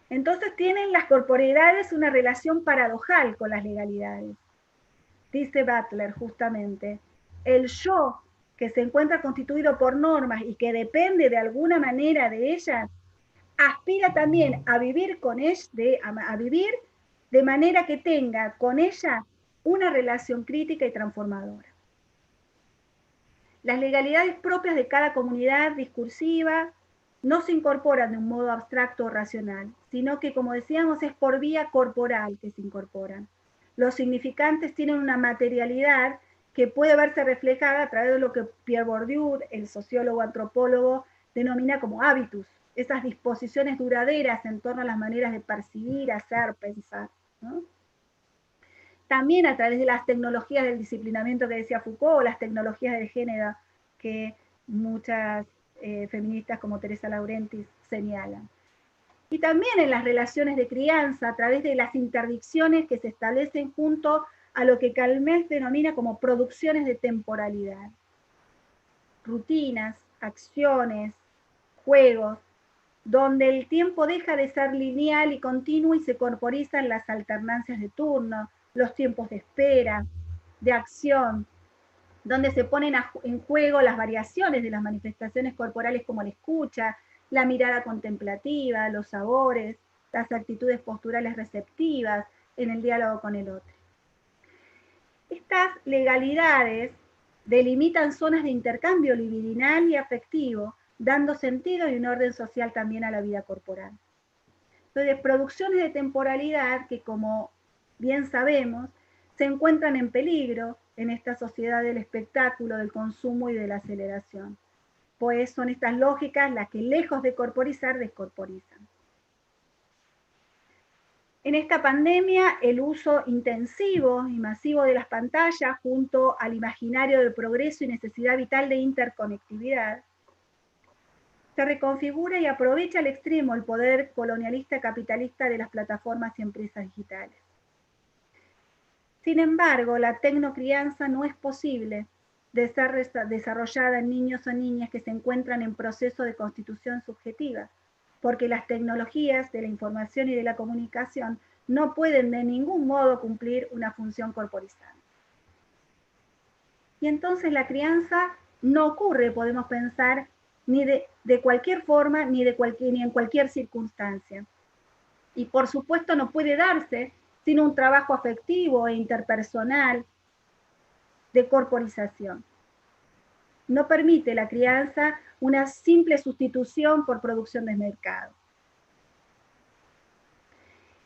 Entonces tienen las corporeidades una relación paradojal con las legalidades. Dice Butler justamente, el yo que se encuentra constituido por normas y que depende de alguna manera de ellas, aspira también a vivir con ellas, a vivir de manera que tenga con ella una relación crítica y transformadora. Las legalidades propias de cada comunidad discursiva no se incorporan de un modo abstracto o racional, sino que, como decíamos, es por vía corporal que se incorporan. Los significantes tienen una materialidad que puede verse reflejada a través de lo que Pierre Bourdieu, el sociólogo antropólogo, denomina como hábitus, esas disposiciones duraderas en torno a las maneras de percibir, hacer, pensar, ¿no? También a través de las tecnologías del disciplinamiento que decía Foucault, o las tecnologías del género que muchas feministas como Teresa Laurentis señalan. Y también en las relaciones de crianza, a través de las interdicciones que se establecen junto a lo que Calmes denomina como producciones de temporalidad. Rutinas, acciones, juegos, donde el tiempo deja de ser lineal y continuo y se corporizan las alternancias de turno, los tiempos de espera, de acción, donde se ponen en juego las variaciones de las manifestaciones corporales como la escucha, la mirada contemplativa, los sabores, las actitudes posturales receptivas en el diálogo con el otro. Estas legalidades delimitan zonas de intercambio libidinal y afectivo, dando sentido y un orden social también a la vida corporal. Entonces, producciones de temporalidad que, como bien sabemos, se encuentran en peligro en esta sociedad del espectáculo, del consumo y de la aceleración, pues son estas lógicas las que, lejos de corporizar, descorporizan. En esta pandemia, el uso intensivo y masivo de las pantallas, junto al imaginario del progreso y necesidad vital de interconectividad, se reconfigura y aprovecha al extremo el poder colonialista capitalista de las plataformas y empresas digitales. Sin embargo, la tecnocrianza no es posible de ser desarrollada en niños o niñas que se encuentran en proceso de constitución subjetiva, porque las tecnologías de la información y de la comunicación no pueden de ningún modo cumplir una función corporizante. Y entonces la crianza no ocurre, podemos pensar, ni de cualquier forma, ni en cualquier circunstancia. Y por supuesto no puede darse sin un trabajo afectivo e interpersonal de corporización. No permite la crianza una simple sustitución por producción de mercado.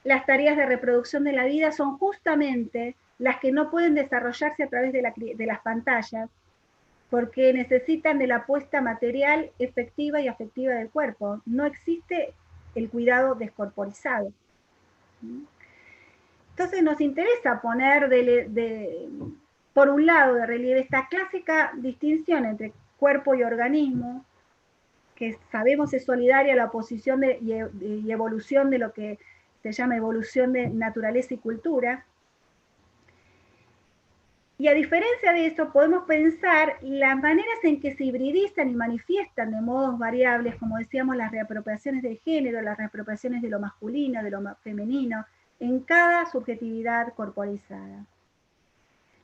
Las tareas de reproducción de la vida son justamente las que no pueden desarrollarse a través de las pantallas, porque necesitan de la puesta material efectiva y afectiva del cuerpo. No existe el cuidado descorporizado. Entonces nos interesa poner por un lado de relieve esta clásica distinción entre cuerpo y organismo, que sabemos es solidaria a la oposición y evolución de lo que se llama evolución de naturaleza y cultura. Y a diferencia de esto, podemos pensar las maneras en que se hibridizan y manifiestan de modos variables, como decíamos, las reapropiaciones del género, las reapropiaciones de lo masculino, de lo femenino, en cada subjetividad corporizada.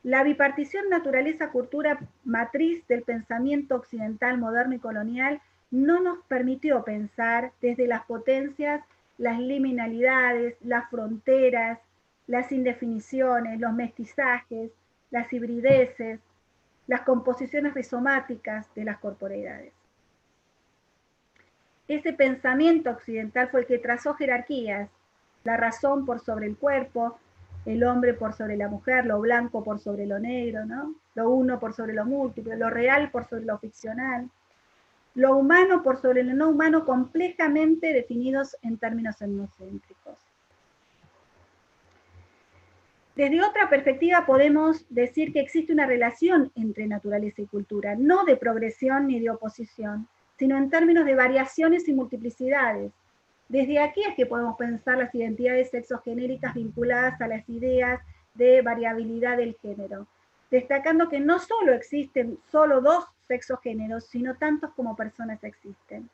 La bipartición naturaleza-cultura matriz del pensamiento occidental moderno y colonial no nos permitió pensar desde las potencias, las liminalidades, las fronteras, las indefiniciones, los mestizajes, las hibrideces, las composiciones rizomáticas de las corporeidades. Ese pensamiento occidental fue el que trazó jerarquías, la razón por sobre el cuerpo, el hombre por sobre la mujer, lo blanco por sobre lo negro, ¿no? Lo uno por sobre lo múltiple, lo real por sobre lo ficcional, lo humano por sobre lo no humano, complejamente definidos en términos etnocéntricos. Desde otra perspectiva podemos decir que existe una relación entre naturaleza y cultura, no de progresión ni de oposición, sino en términos de variaciones y multiplicidades. Desde aquí es que podemos pensar las identidades sexogenéricas vinculadas a las ideas de variabilidad del género, destacando que no solo existen solo dos sexogéneros, sino tantos como personas existen.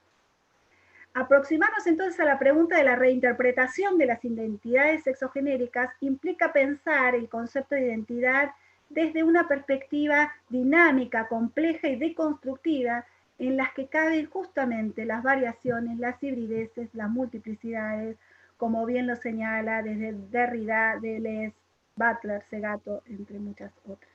Aproximarnos entonces a la pregunta de la reinterpretación de las identidades sexogenéricas implica pensar el concepto de identidad desde una perspectiva dinámica, compleja y deconstructiva, en las que caben justamente las variaciones, las hibrideces, las multiplicidades, como bien lo señala desde Derrida, Deleuze, Butler, Segato, entre muchas otras.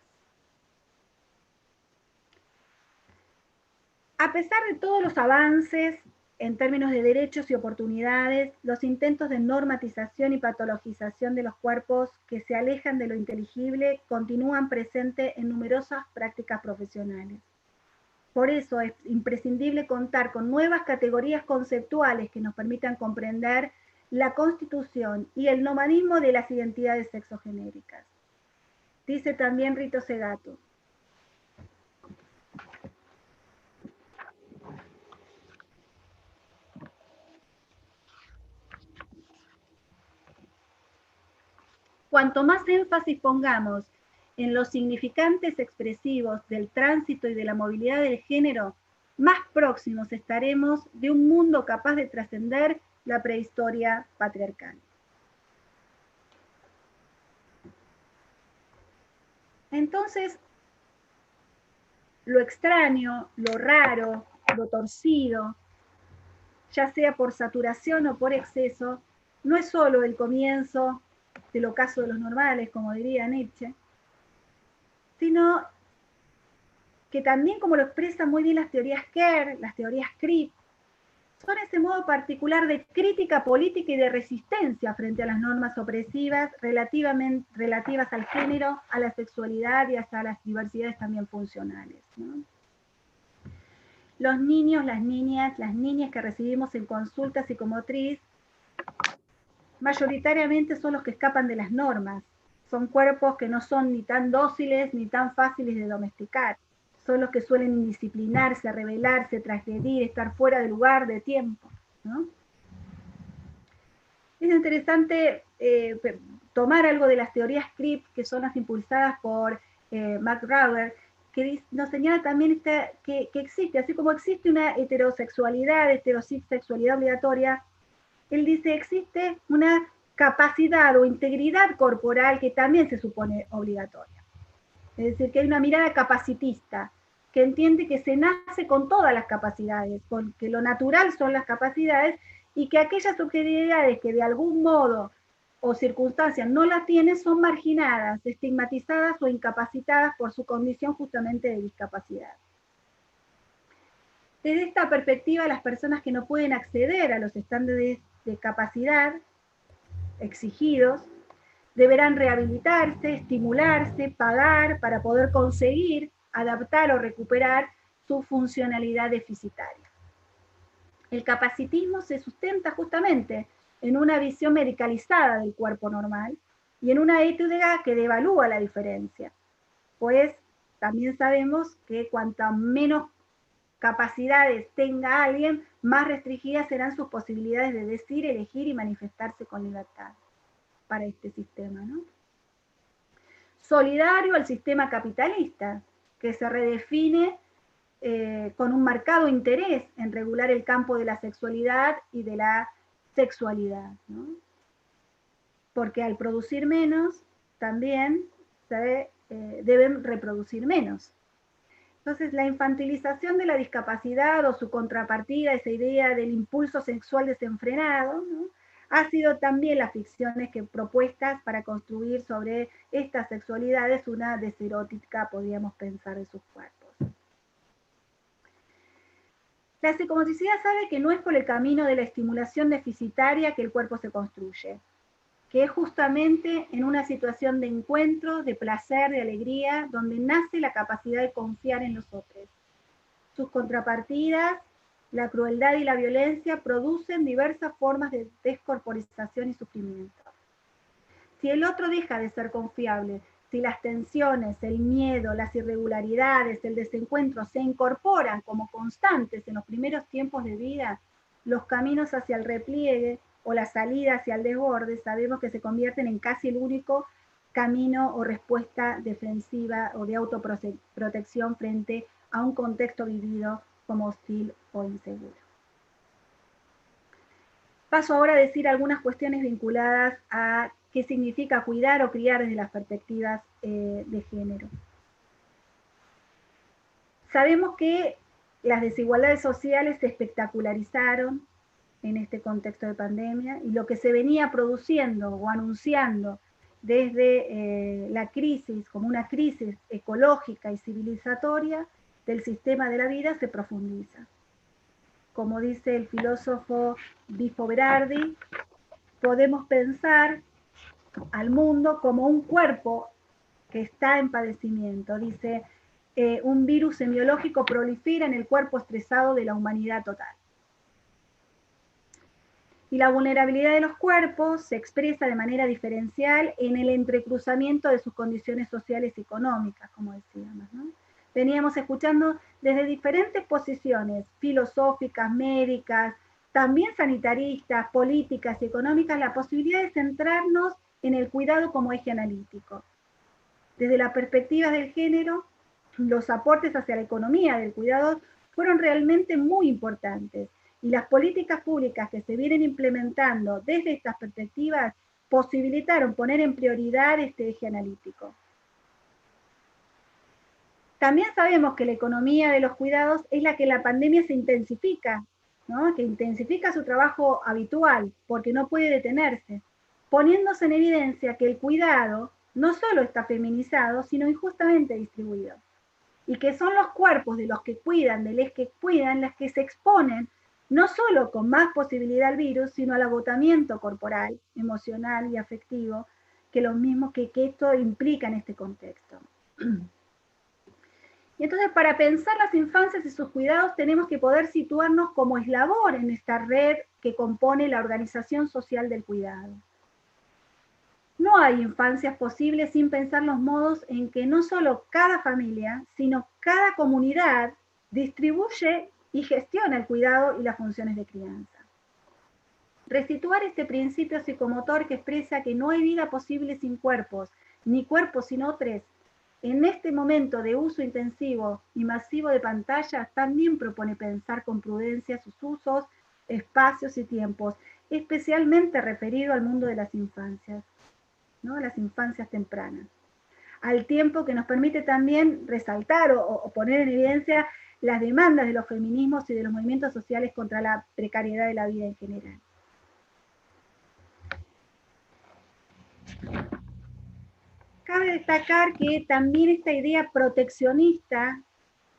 A pesar de todos los avances en términos de derechos y oportunidades, los intentos de normatización y patologización de los cuerpos que se alejan de lo inteligible continúan presentes en numerosas prácticas profesionales. Por eso es imprescindible contar con nuevas categorías conceptuales que nos permitan comprender la constitución y el nomadismo de las identidades sexogenéricas. Dice también Rito Segato: cuanto más énfasis pongamos en los significantes expresivos del tránsito y de la movilidad del género, más próximos estaremos de un mundo capaz de trascender la prehistoria patriarcal. Entonces, lo extraño, lo raro, lo torcido, ya sea por saturación o por exceso, no es solo el comienzo del ocaso de los normales, como diría Nietzsche, sino que también, como lo expresan muy bien las teorías Kerr, las teorías Cripp, son ese modo particular de crítica política y de resistencia frente a las normas opresivas relativas al género, a la sexualidad y hasta a las diversidades también funcionales, ¿no? Los niños, las niñas que recibimos en consulta psicomotriz, mayoritariamente son los que escapan de las normas. Son cuerpos que no son ni tan dóciles ni tan fáciles de domesticar. Son los que suelen indisciplinarse, rebelarse, transgredir, estar fuera de lugar, de tiempo, ¿no? Es interesante tomar algo de las teorías Cripp, que son las impulsadas por Max Rauber, que nos señala también que existe, así como existe una heterosexualidad obligatoria, él dice existe una capacidad o integridad corporal que también se supone obligatoria. Es decir, que hay una mirada capacitista, que entiende que se nace con todas las capacidades, que lo natural son las capacidades, y que aquellas subjetividades que de algún modo o circunstancias no las tienen son marginadas, estigmatizadas o incapacitadas por su condición justamente de discapacidad. Desde esta perspectiva, las personas que no pueden acceder a los estándares de capacidad exigidos deberán rehabilitarse, estimularse, pagar para poder conseguir adaptar o recuperar su funcionalidad deficitaria. El capacitismo se sustenta justamente en una visión medicalizada del cuerpo normal y en una ética que devalúa la diferencia, pues también sabemos que cuanto menos capacidades tenga alguien, más restringidas serán sus posibilidades de decir, elegir y manifestarse con libertad para este sistema, ¿no? Solidario al sistema capitalista, que se redefine con un marcado interés en regular el campo de la sexualidad y de la sexualidad, ¿no? Porque al producir menos, también deben reproducir menos. Entonces, la infantilización de la discapacidad o su contrapartida, esa idea del impulso sexual desenfrenado, ¿no?, ha sido también las ficciones que propuestas para construir sobre estas sexualidades una deserótica, podríamos pensar, de sus cuerpos. La psicomotricidad sabe que no es por el camino de la estimulación deficitaria que el cuerpo se construye, que es justamente en una situación de encuentro, de placer, de alegría, donde nace la capacidad de confiar en los otros. Sus contrapartidas, la crueldad y la violencia, producen diversas formas de descorporización y sufrimiento. Si el otro deja de ser confiable, si las tensiones, el miedo, las irregularidades, el desencuentro se incorporan como constantes en los primeros tiempos de vida, los caminos hacia el repliegue o la salida hacia el desborde sabemos que se convierten en casi el único camino o respuesta defensiva o de autoprotección frente a un contexto vivido como hostil o inseguro. Paso ahora a decir algunas cuestiones vinculadas a qué significa cuidar o criar desde las perspectivas de género. Sabemos que las desigualdades sociales se espectacularizaron en este contexto de pandemia y lo que se venía produciendo o anunciando desde la crisis, como una crisis ecológica y civilizatoria del sistema de la vida, se profundiza. Como dice el filósofo Bifo Berardi, podemos pensar al mundo como un cuerpo que está en padecimiento. Dice, un virus semiológico prolifera en el cuerpo estresado de la humanidad total. Y la vulnerabilidad de los cuerpos se expresa de manera diferencial en el entrecruzamiento de sus condiciones sociales y económicas, como decíamos, ¿no? Veníamos escuchando desde diferentes posiciones filosóficas, médicas, también sanitaristas, políticas y económicas, la posibilidad de centrarnos en el cuidado como eje analítico. Desde la perspectiva del género, los aportes hacia la economía del cuidado fueron realmente muy importantes y las políticas públicas que se vienen implementando desde estas perspectivas posibilitaron poner en prioridad este eje analítico. También sabemos que la economía de los cuidados es la que en la pandemia se intensifica, ¿no?, que intensifica su trabajo habitual porque no puede detenerse, poniéndose en evidencia que el cuidado no solo está feminizado, sino injustamente distribuido, y que son los cuerpos de los que cuidan, de los que cuidan, las que se exponen no solo con más posibilidad al virus, sino al agotamiento corporal, emocional y afectivo, que lo mismo que esto implica en este contexto. Y entonces, para pensar las infancias y sus cuidados, tenemos que poder situarnos como eslabón en esta red que compone la organización social del cuidado. No hay infancias posibles sin pensar los modos en que no solo cada familia, sino cada comunidad distribuye y gestiona el cuidado y las funciones de crianza. Resituar este principio psicomotor que expresa que no hay vida posible sin cuerpos, ni cuerpos sin otros, en este momento de uso intensivo y masivo de pantallas, también propone pensar con prudencia sus usos, espacios y tiempos, especialmente referido al mundo de las infancias, ¿no?, las infancias tempranas, al tiempo que nos permite también resaltar o poner en evidencia las demandas de los feminismos y de los movimientos sociales contra la precariedad de la vida en general. Cabe destacar que también esta idea proteccionista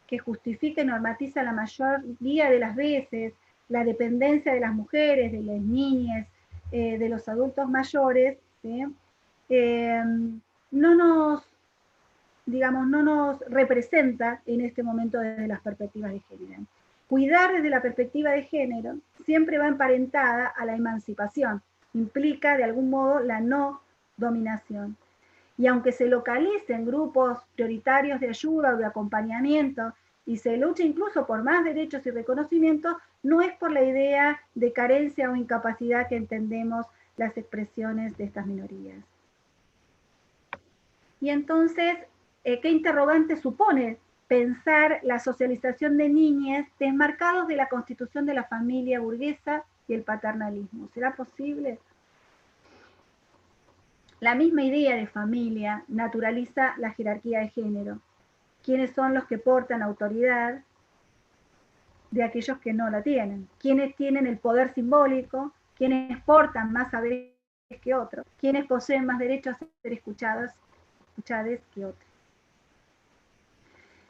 que justifica y normatiza la mayoría de las veces la dependencia de las mujeres, de las niñas, de los adultos mayores, ¿sí? No nos, digamos, no nos representa en este momento desde las perspectivas de género. Cuidar desde la perspectiva de género siempre va emparentada a la emancipación, implica de algún modo la no dominación. Y aunque se localicen grupos prioritarios de ayuda o de acompañamiento y se luche incluso por más derechos y reconocimientos, no es por la idea de carencia o incapacidad que entendemos las expresiones de estas minorías. Y entonces, ¿qué interrogante supone pensar la socialización de niñas desmarcados de la constitución de la familia burguesa y el paternalismo? ¿Será posible? La misma idea de familia naturaliza la jerarquía de género. ¿Quiénes son los que portan autoridad de aquellos que no la tienen? ¿Quiénes tienen el poder simbólico? ¿Quiénes portan más saberes que otros? ¿Quiénes poseen más derecho a ser escuchadas que otros?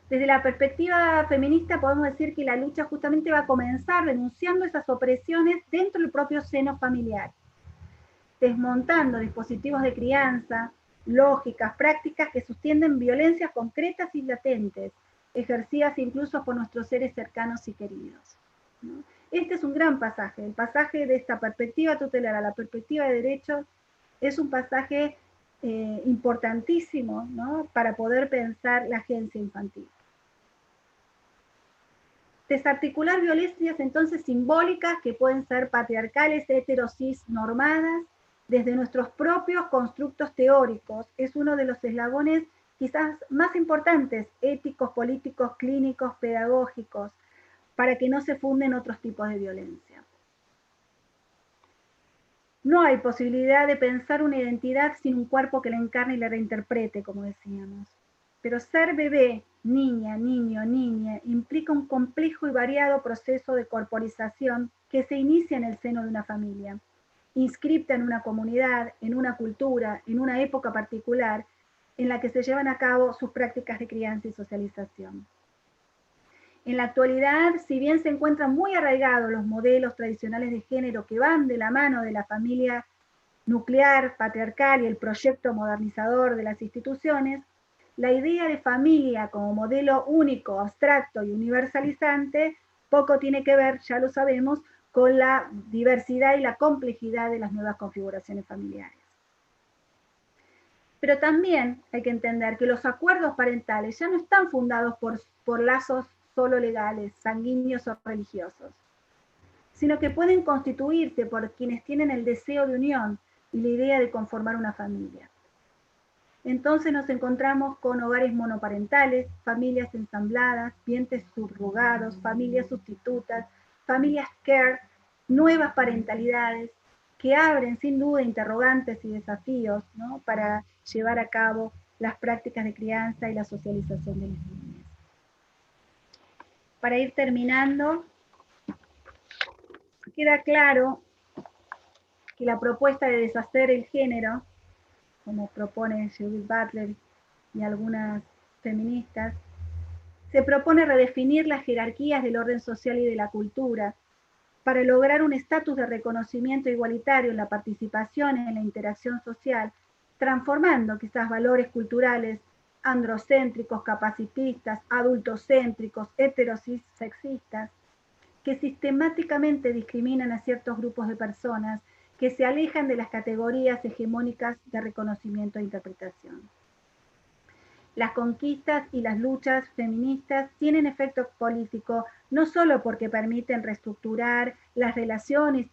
Desde la perspectiva feminista podemos decir que la lucha justamente va a comenzar denunciando esas opresiones dentro del propio seno familiar, desmontando dispositivos de crianza, lógicas, prácticas que sostienen violencias concretas y latentes, ejercidas incluso por nuestros seres cercanos y queridos, ¿no? Este es un gran pasaje, el pasaje de esta perspectiva tutelar a la perspectiva de derechos es un pasaje importantísimo, ¿no? Para poder pensar la agencia infantil. Desarticular violencias entonces simbólicas que pueden ser patriarcales, heterosis normadas, desde nuestros propios constructos teóricos, es uno de los eslabones quizás más importantes, éticos, políticos, clínicos, pedagógicos, para que no se funden otros tipos de violencia. No hay posibilidad de pensar una identidad sin un cuerpo que la encarne y la reinterprete, como decíamos. Pero ser bebé, niña, niño, niña, implica un complejo y variado proceso de corporización que se inicia en el seno de una familia, inscripta en una comunidad, en una cultura, en una época particular, en la que se llevan a cabo sus prácticas de crianza y socialización. En la actualidad, si bien se encuentran muy arraigados los modelos tradicionales de género que van de la mano de la familia nuclear, patriarcal y el proyecto modernizador de las instituciones, la idea de familia como modelo único, abstracto y universalizante poco tiene que ver, ya lo sabemos, con la diversidad y la complejidad de las nuevas configuraciones familiares. Pero también hay que entender que los acuerdos parentales ya no están fundados por lazos solo legales, sanguíneos o religiosos, sino que pueden constituirse por quienes tienen el deseo de unión y la idea de conformar una familia. Entonces nos encontramos con hogares monoparentales, familias ensambladas, vientres subrogados, familias sustitutas, familias care, nuevas parentalidades, que abren sin duda interrogantes y desafíos, ¿no? Para llevar a cabo las prácticas de crianza y la socialización de las niñas. Para ir terminando, queda claro que la propuesta de deshacer el género, como propone Judith Butler y algunas feministas, se propone redefinir las jerarquías del orden social y de la cultura para lograr un estatus de reconocimiento igualitario en la participación en la interacción social, transformando quizás valores culturales androcéntricos, capacitistas, adultocéntricos, heterosexistas, que sistemáticamente discriminan a ciertos grupos de personas que se alejan de las categorías hegemónicas de reconocimiento e interpretación. Las conquistas y las luchas feministas tienen efecto político no solo porque permiten reestructurar las relaciones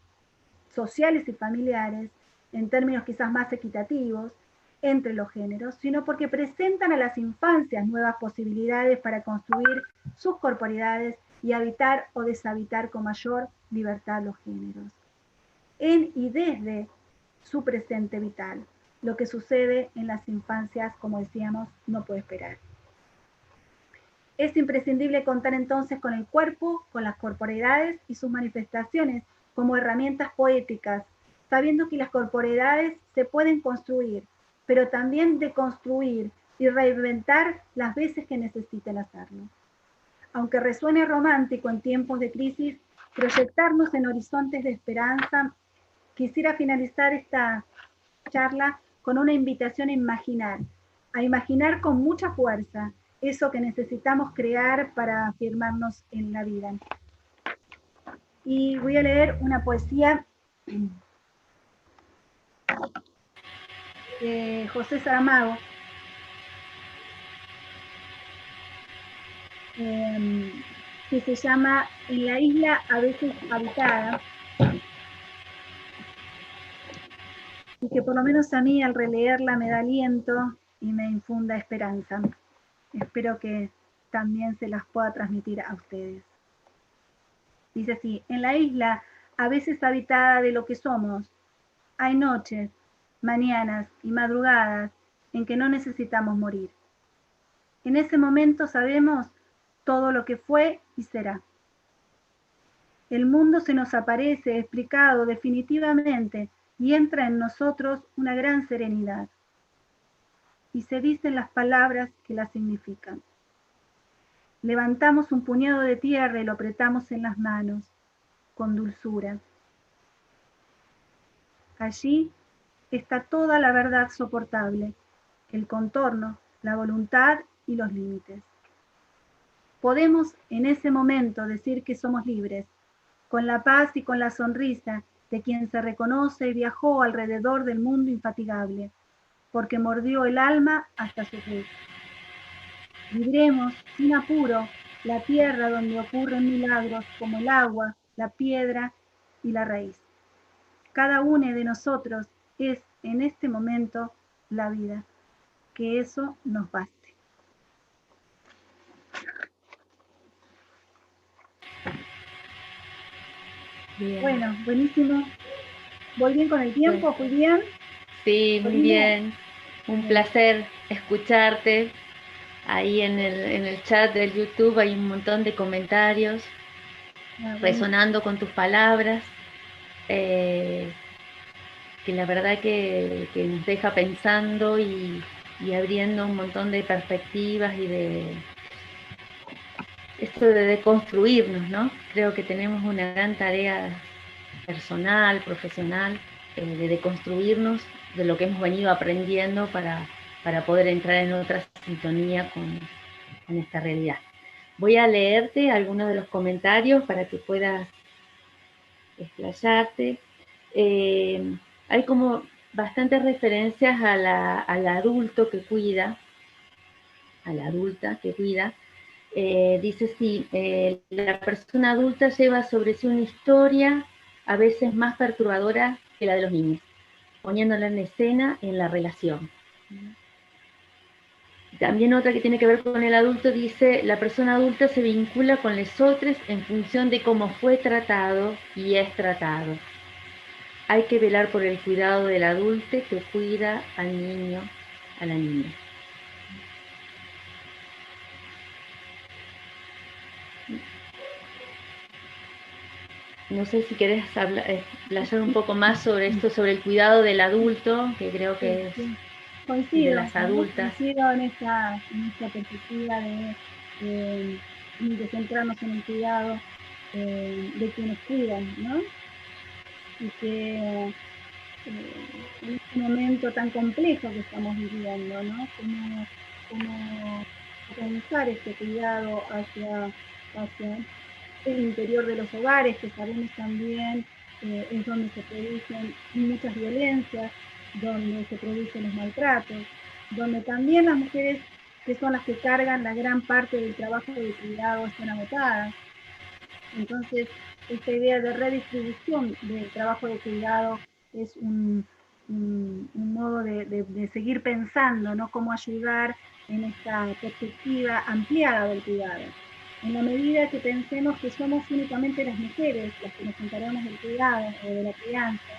sociales y familiares en términos quizás más equitativos entre los géneros, sino porque presentan a las infancias nuevas posibilidades para construir sus corporidades y habitar o deshabitar con mayor libertad los géneros, en y desde su presente vital. Lo que sucede en las infancias, como decíamos, no puede esperar. Es imprescindible contar entonces con el cuerpo, con las corporeidades y sus manifestaciones como herramientas poéticas, sabiendo que las corporeidades se pueden construir, pero también deconstruir y reinventar las veces que necesiten hacerlo. Aunque resuene romántico en tiempos de crisis, proyectarnos en horizontes de esperanza, quisiera finalizar esta charla con una invitación a imaginar con mucha fuerza eso que necesitamos crear para afirmarnos en la vida. Y voy a leer una poesía de José Saramago, que se llama En la isla a veces habitada, y que por lo menos a mí al releerla me da aliento y me infunda esperanza. Espero que también se las pueda transmitir a ustedes. Dice así: en la isla a veces habitada de lo que somos, hay noches, mañanas y madrugadas en que no necesitamos morir. En ese momento sabemos todo lo que fue y será. El mundo se nos aparece explicado definitivamente y entra en nosotros una gran serenidad. Y se dicen las palabras que la significan. Levantamos un puñado de tierra y lo apretamos en las manos, con dulzura. Allí está toda la verdad soportable, el contorno, la voluntad y los límites. Podemos en ese momento decir que somos libres, con la paz y con la sonrisa de quien se reconoce y viajó alrededor del mundo infatigable, porque mordió el alma hasta su raíz. Vibremos sin apuro la tierra donde ocurren milagros como el agua, la piedra y la raíz. Cada uno de nosotros es en este momento la vida. Que eso nos baste. Bien. Bueno, buenísimo. ¿Voy bien con el tiempo? ¿Fui bien? Sí, muy bien. Un placer escucharte. Ahí en el chat del YouTube hay un montón de comentarios resonando con tus palabras, que la verdad que nos deja pensando y abriendo un montón de perspectivas y de esto de deconstruirnos, ¿no? Creo que tenemos una gran tarea personal, profesional, de deconstruirnos de lo que hemos venido aprendiendo para poder entrar en otra sintonía con esta realidad. Voy a leerte algunos de los comentarios para que puedas explayarte. Hay como bastantes referencias al adulto que cuida, a la adulta que cuida. Dice sí, la persona adulta lleva sobre sí una historia a veces más perturbadora que la de los niños, poniéndola en escena en la relación. También otra que tiene que ver con el adulto dice, la persona adulta se vincula con los otros en función de cómo fue tratado y es tratado. Hay que velar por el cuidado del adulto que cuida al niño, a la niña. No sé si querés hablar un poco más sobre esto, sobre el cuidado del adulto, que creo que es Coincido, de las adultas. Coincido en esta perspectiva de centrarnos en el cuidado de quienes cuidan, ¿no? Y que en este momento tan complejo que estamos viviendo, ¿no? Cómo pensar este cuidado hacia el interior de los hogares, que sabemos también es donde se producen muchas violencias, donde se producen los maltratos, donde también las mujeres, que son las que cargan la gran parte del trabajo de cuidado, están agotadas. Entonces, esta idea de redistribución del trabajo de cuidado es un modo de seguir pensando, ¿no? Cómo ayudar en esta perspectiva ampliada del cuidado. En la medida que pensemos que somos únicamente las mujeres las que nos encargamos del cuidado o de la crianza,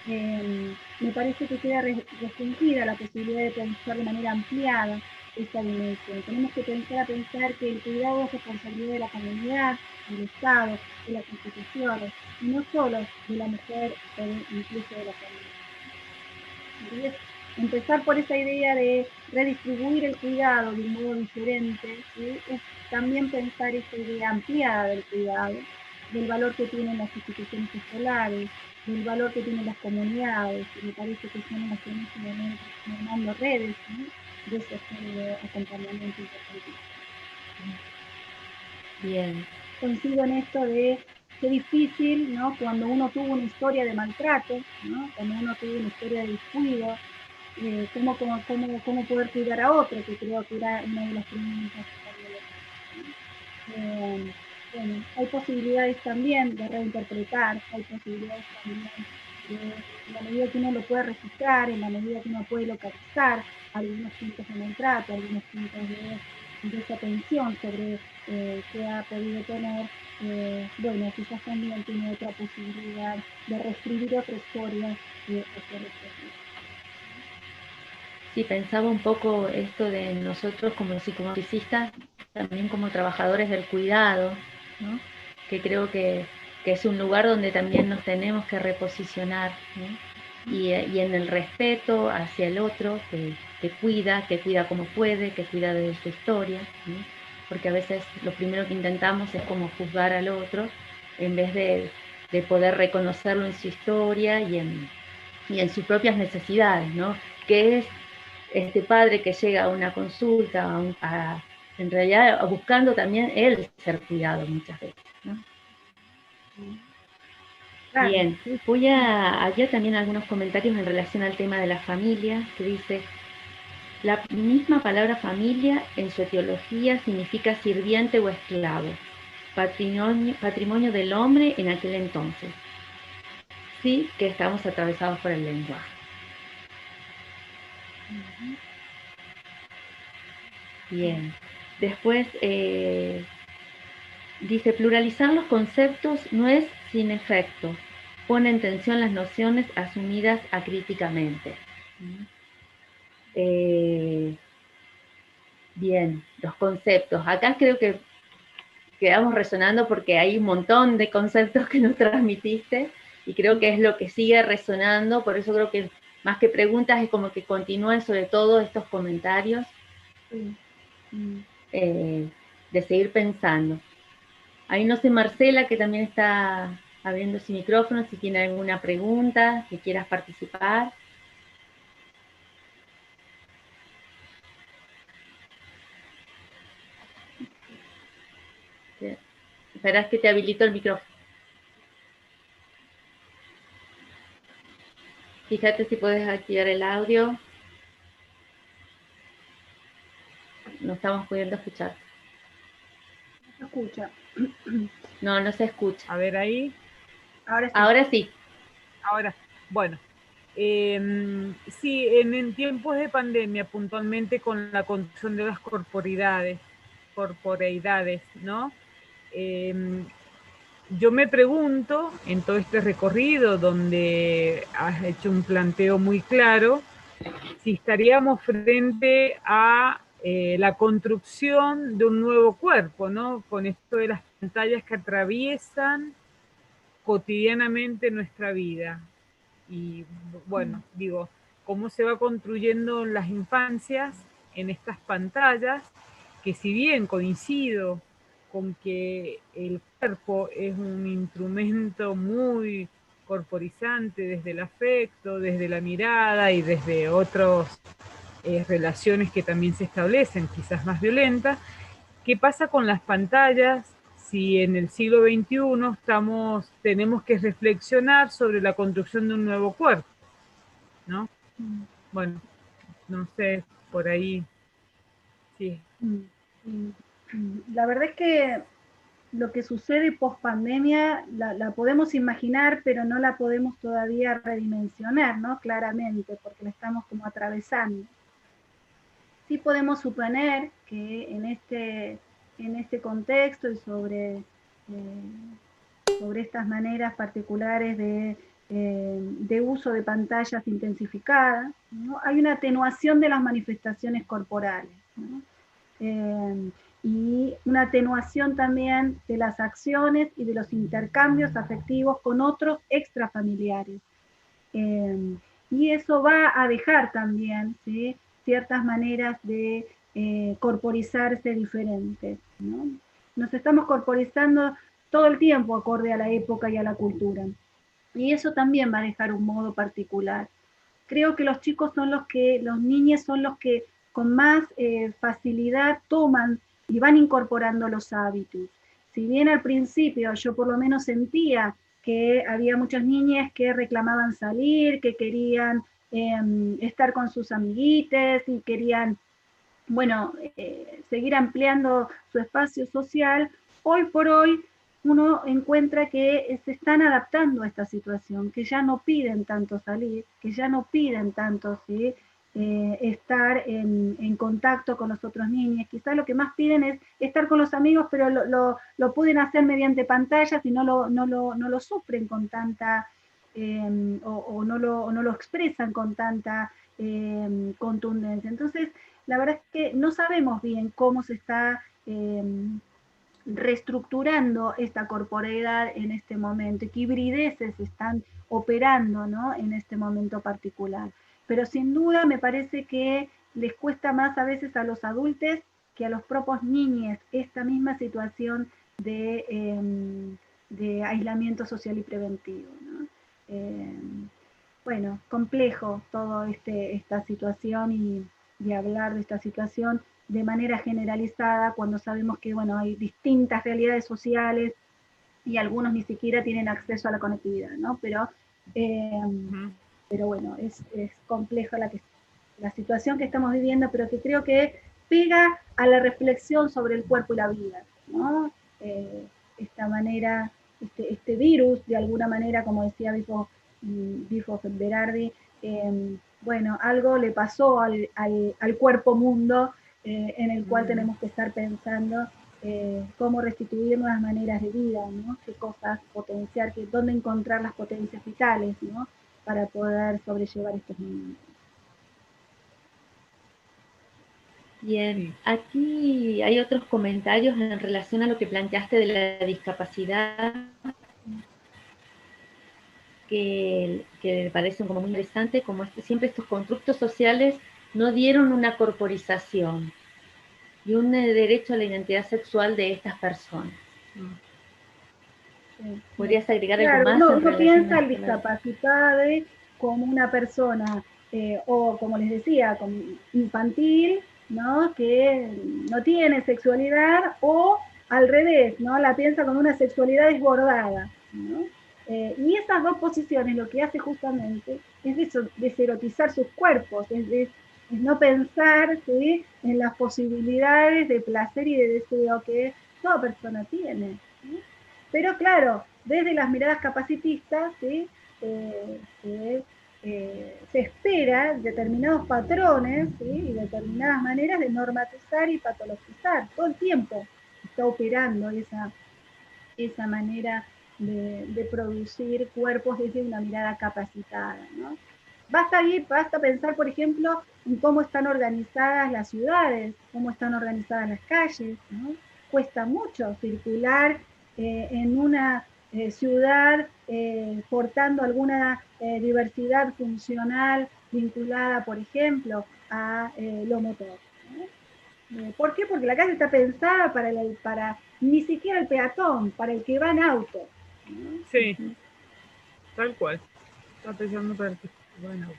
me parece que queda restringida la posibilidad de pensar de manera ampliada esta dimensión. Tenemos que pensar que el cuidado es responsabilidad de la comunidad, del Estado, de las instituciones, y no solo de la mujer o incluso de la familia. Entonces, empezar por esa idea de redistribuir el cuidado de un modo diferente, ¿sí? Es también pensar esa idea ampliada del cuidado, del valor que tienen las instituciones escolares, del valor que tienen las comunidades, y me parece que son las que en este momento están formando redes, ¿sí?, de ese acompañamiento importantísimo. Bien. Coincido en esto de qué difícil, ¿no?, cuando uno tuvo una historia de maltrato, ¿no?, cuando uno tuvo una historia de descuido, cómo poder cuidar a otro, que creo que era una de las preguntas que bueno, hay posibilidades también de reinterpretar, hay posibilidades también de, en la medida que uno lo puede registrar, en la medida que uno puede localizar algunos puntos de maltrato, algunos puntos de desatención sobre qué ha podido tener, bueno, quizás también tiene otra posibilidad de reescribir otra historia hacia el exterior. Sí, pensaba un poco esto de nosotros como psicomotricistas, también como trabajadores del cuidado, ¿no?, que creo que es un lugar donde también nos tenemos que reposicionar, ¿no?, y en el respeto hacia el otro, que cuida como puede, que cuida de su historia, ¿no?, porque a veces lo primero que intentamos es como juzgar al otro, en vez de poder reconocerlo en su historia y en sus propias necesidades, ¿no?, que es este padre que llega a una consulta, en realidad buscando también él ser cuidado muchas veces, ¿no? Claro. Bien, voy a hallar también algunos comentarios en relación al tema de la familia, que dice, la misma palabra familia en su etiología significa sirviente o esclavo, patrimonio del hombre en aquel entonces. Sí que estamos atravesados por el lenguaje. Bien. Después dice, pluralizar los conceptos no es sin efecto, pone en tensión las nociones asumidas acríticamente. Bien, los conceptos. Acá creo que quedamos resonando porque hay un montón de conceptos que nos transmitiste y creo que es lo que sigue resonando, por eso creo que más que preguntas es como que continúen sobre todo estos comentarios de seguir pensando. Ahí no sé, Marcela, que también está abriendo su micrófono, si tiene alguna pregunta, que quieras participar. Esperás que te habilito el micrófono. Fíjate si puedes activar el audio. No estamos pudiendo escuchar. No se escucha. No, no se escucha. A ver ahí. Ahora sí. Ahora sí. Ahora, bueno. Sí, en tiempos de pandemia, puntualmente con la construcción de las corporeidades, ¿no? Yo me pregunto, en todo este recorrido donde has hecho un planteo muy claro, si estaríamos frente a la construcción de un nuevo cuerpo, ¿no? Con esto de las pantallas que atraviesan cotidianamente nuestra vida. Y bueno, digo, cómo se va construyendo las infancias en estas pantallas, que si bien coincido con que el cuerpo es un instrumento muy corporizante desde el afecto, desde la mirada y desde otras relaciones que también se establecen, quizás más violentas, ¿qué pasa con las pantallas? Si en el siglo XXI tenemos que reflexionar sobre la construcción de un nuevo cuerpo, ¿no? Bueno, no sé, por ahí, sí. La verdad es que lo que sucede post pandemia la podemos imaginar, pero no la podemos todavía redimensionar, ¿no? Claramente, porque la estamos como atravesando. Sí podemos suponer que en este contexto y sobre estas maneras particulares de uso de pantallas intensificadas, ¿no?, hay una atenuación de las manifestaciones corporales, ¿no? Y una atenuación también de las acciones y de los intercambios afectivos con otros extrafamiliares. y eso va a dejar también, ¿sí?, ciertas maneras de corporizarse diferentes, ¿no? Nos estamos corporizando todo el tiempo acorde a la época y a la cultura. Y eso también va a dejar un modo particular. Creo que los chicos son los niños son los que con más facilidad toman y van incorporando los hábitos. Si bien al principio yo por lo menos sentía que había muchas niñas que reclamaban salir, que querían estar con sus amiguites y querían, bueno, seguir ampliando su espacio social, hoy por hoy uno encuentra que se están adaptando a esta situación, que ya no piden tanto salir, que ya no piden tanto, ¿sí?, estar en contacto con los otros niños. Quizás lo que más piden es estar con los amigos, pero lo pueden hacer mediante pantallas y no lo sufren con tanta, o no lo expresan con tanta contundencia. Entonces, la verdad es que no sabemos bien cómo se está reestructurando esta corporeidad en este momento, qué hibrideces están operando, ¿no?, en este momento particular. Pero sin duda me parece que les cuesta más a veces a los adultos que a los propios niños esta misma situación de aislamiento social y preventivo, ¿no? Bueno, complejo todo esta situación y hablar de esta situación de manera generalizada cuando sabemos que, bueno, hay distintas realidades sociales y algunos ni siquiera tienen acceso a la conectividad, ¿no? Pero bueno, es compleja la situación que estamos viviendo, pero que creo que pega a la reflexión sobre el cuerpo y la vida, ¿no? Esta manera, este virus, de alguna manera, como decía Bifo Berardi, bueno, algo le pasó al cuerpo mundo, en el cual tenemos que estar pensando cómo restituir nuevas maneras de vida, ¿no? Qué cosas potenciar, dónde encontrar las potencias vitales, ¿no?, para poder sobrellevar estos momentos. Bien, aquí hay otros comentarios en relación a lo que planteaste de la discapacidad que me parecen como muy interesantes, como siempre estos constructos sociales no dieron una corporización y un derecho a la identidad sexual de estas personas. ¿Podrías agregar algo más? Uno piensa al discapacitado como una persona, o como les decía, como infantil, ¿no?, que no tiene sexualidad, o al revés, ¿no?, la piensa como una sexualidad desbordada, ¿no? Y esas dos posiciones lo que hace justamente es deserotizar sus cuerpos, es no pensar, ¿sí?, en las posibilidades de placer y de deseo que toda persona tiene, ¿sí? Pero claro, desde las miradas capacitistas, ¿sí?, se espera determinados patrones, ¿sí?, y determinadas maneras de normatizar y patologizar. Todo el tiempo está operando esa manera de producir cuerpos desde una mirada capacitada, ¿no? Basta pensar, por ejemplo, en cómo están organizadas las ciudades, cómo están organizadas las calles, ¿no? Cuesta mucho circular en una ciudad portando alguna diversidad funcional vinculada, por ejemplo, a lo motor, ¿no? ¿Por qué? Porque la calle está pensada para ni siquiera el peatón, para el que va en auto, ¿no? Sí, tal cual. Está pensando para el que va en auto.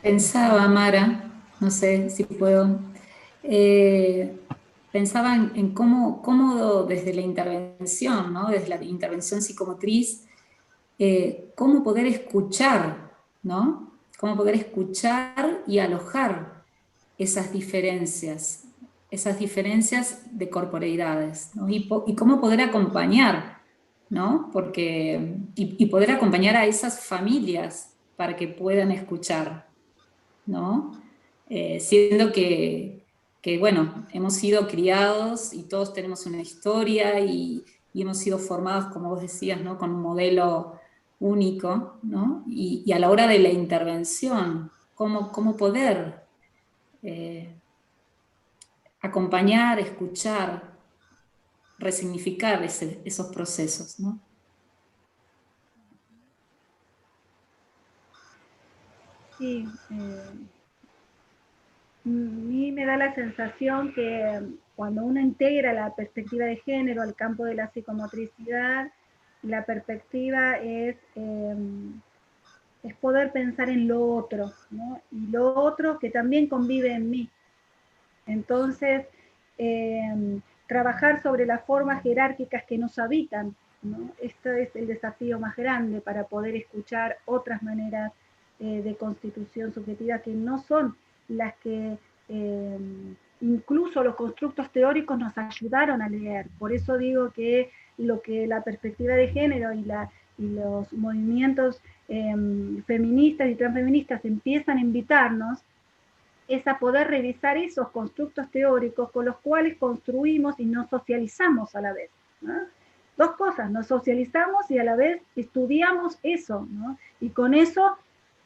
Pensaba, Mara, no sé si puedo, pensaba en cómo desde la intervención, ¿no?, desde la intervención psicomotriz, cómo poder escuchar, ¿no?, cómo poder escuchar y alojar esas diferencias de corporeidades, ¿no?, y cómo poder acompañar, ¿no?, y poder acompañar a esas familias para que puedan escuchar, ¿no? Siendo que, bueno, hemos sido criados y todos tenemos una historia y hemos sido formados, como vos decías, ¿no?, con un modelo único, ¿no? Y a la hora de la intervención, cómo poder acompañar, escuchar, resignificar esos procesos, ¿no? Sí, a mí me da la sensación que cuando uno integra la perspectiva de género al campo de la psicomotricidad, la perspectiva es poder pensar en lo otro, ¿no? Y lo otro que también convive en mí. Entonces, trabajar sobre las formas jerárquicas que nos habitan, ¿no? Este es el desafío más grande para poder escuchar otras maneras de constitución subjetiva que no son las que incluso los constructos teóricos nos ayudaron a leer. Por eso digo que lo que la perspectiva de género y los movimientos feministas y transfeministas empiezan a invitarnos es a poder revisar esos constructos teóricos con los cuales construimos y nos socializamos a la vez, ¿no? Dos cosas, nos socializamos y a la vez estudiamos eso, ¿no? Y con eso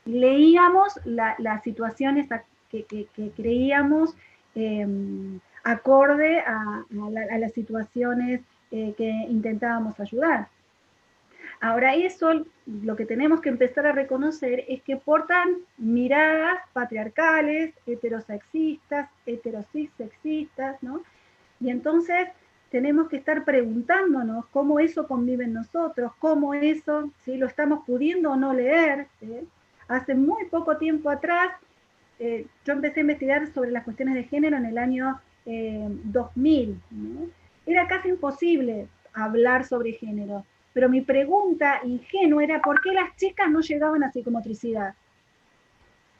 leíamos las situaciones que creíamos acorde a las situaciones que intentábamos ayudar. Ahora eso, lo que tenemos que empezar a reconocer es que portan miradas patriarcales, heterosexistas, heterosis-sexistas, ¿no? Y entonces tenemos que estar preguntándonos cómo eso convive en nosotros, cómo eso, ¿sí? Lo estamos pudiendo o no leer, ¿sí? Hace muy poco tiempo atrás, yo empecé a investigar sobre las cuestiones de género en el año 2000, ¿no? Era casi imposible hablar sobre género. Pero mi pregunta ingenua era ¿por qué las chicas no llegaban a psicomotricidad?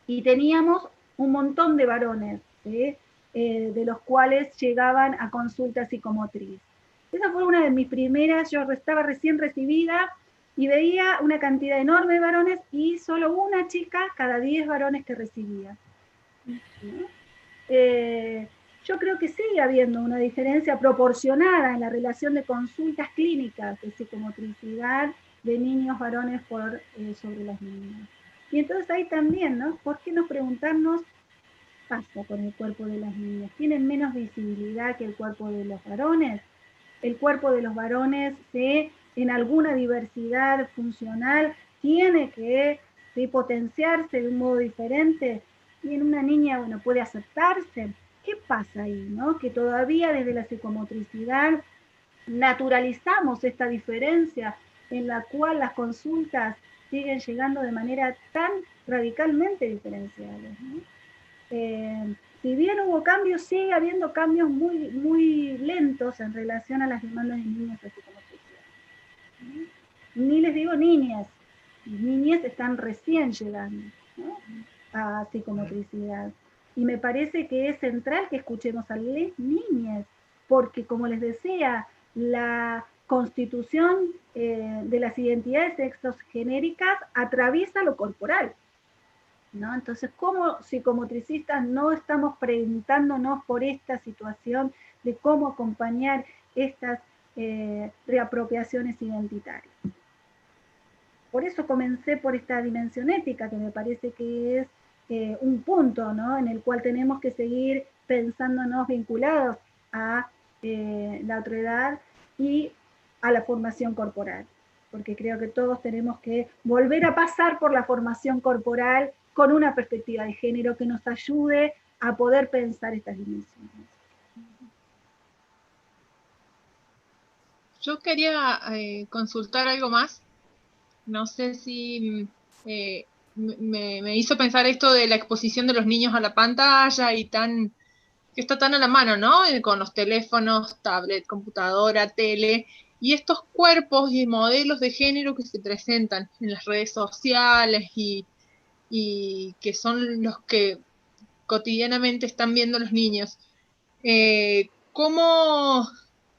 Y teníamos un montón de varones, ¿sí? De los cuales llegaban a consulta psicomotriz. Esa fue una de mis primeras, yo estaba recién recibida y veía una cantidad enorme de varones y solo una chica cada 10 varones que recibía. ¿No? Yo creo que sigue habiendo una diferencia proporcionada en la relación de consultas clínicas de psicomotricidad de niños varones sobre las niñas. Y entonces ahí también, ¿no? ¿Por qué no preguntarnos qué pasa con el cuerpo de las niñas? ¿Tienen menos visibilidad que el cuerpo de los varones? El cuerpo de los varones, en alguna diversidad funcional, tiene que potenciarse de un modo diferente, y en una niña, bueno, puede aceptarse. ¿Qué pasa ahí, no? Que todavía desde la psicomotricidad naturalizamos esta diferencia en la cual las consultas siguen llegando de manera tan radicalmente diferenciales, ¿no? Si bien hubo cambios, sigue habiendo cambios muy, muy lentos en relación a las demandas de niñas de psicomotricidad. Ni les digo niñas, niñas están recién llegando, ¿no? A psicomotricidad. Y me parece que es central que escuchemos a las niñas, porque como les decía, la constitución de las identidades sexogenéricas atraviesa lo corporal, ¿no? Entonces, como psicomotricistas no estamos preguntándonos por esta situación de cómo acompañar estas reapropiaciones identitarias. Por eso comencé por esta dimensión ética, que me parece que es un punto, ¿no? En el cual tenemos que seguir pensándonos vinculados a la otredad y a la formación corporal, porque creo que todos tenemos que volver a pasar por la formación corporal con una perspectiva de género que nos ayude a poder pensar estas dimensiones. Yo quería consultar algo más. No sé si me hizo pensar esto de la exposición de los niños a la pantalla y que está tan a la mano, ¿no? Con los teléfonos, tablet, computadora, tele, y estos cuerpos y modelos de género que se presentan en las redes sociales y que son los que cotidianamente están viendo los niños. ¿Cómo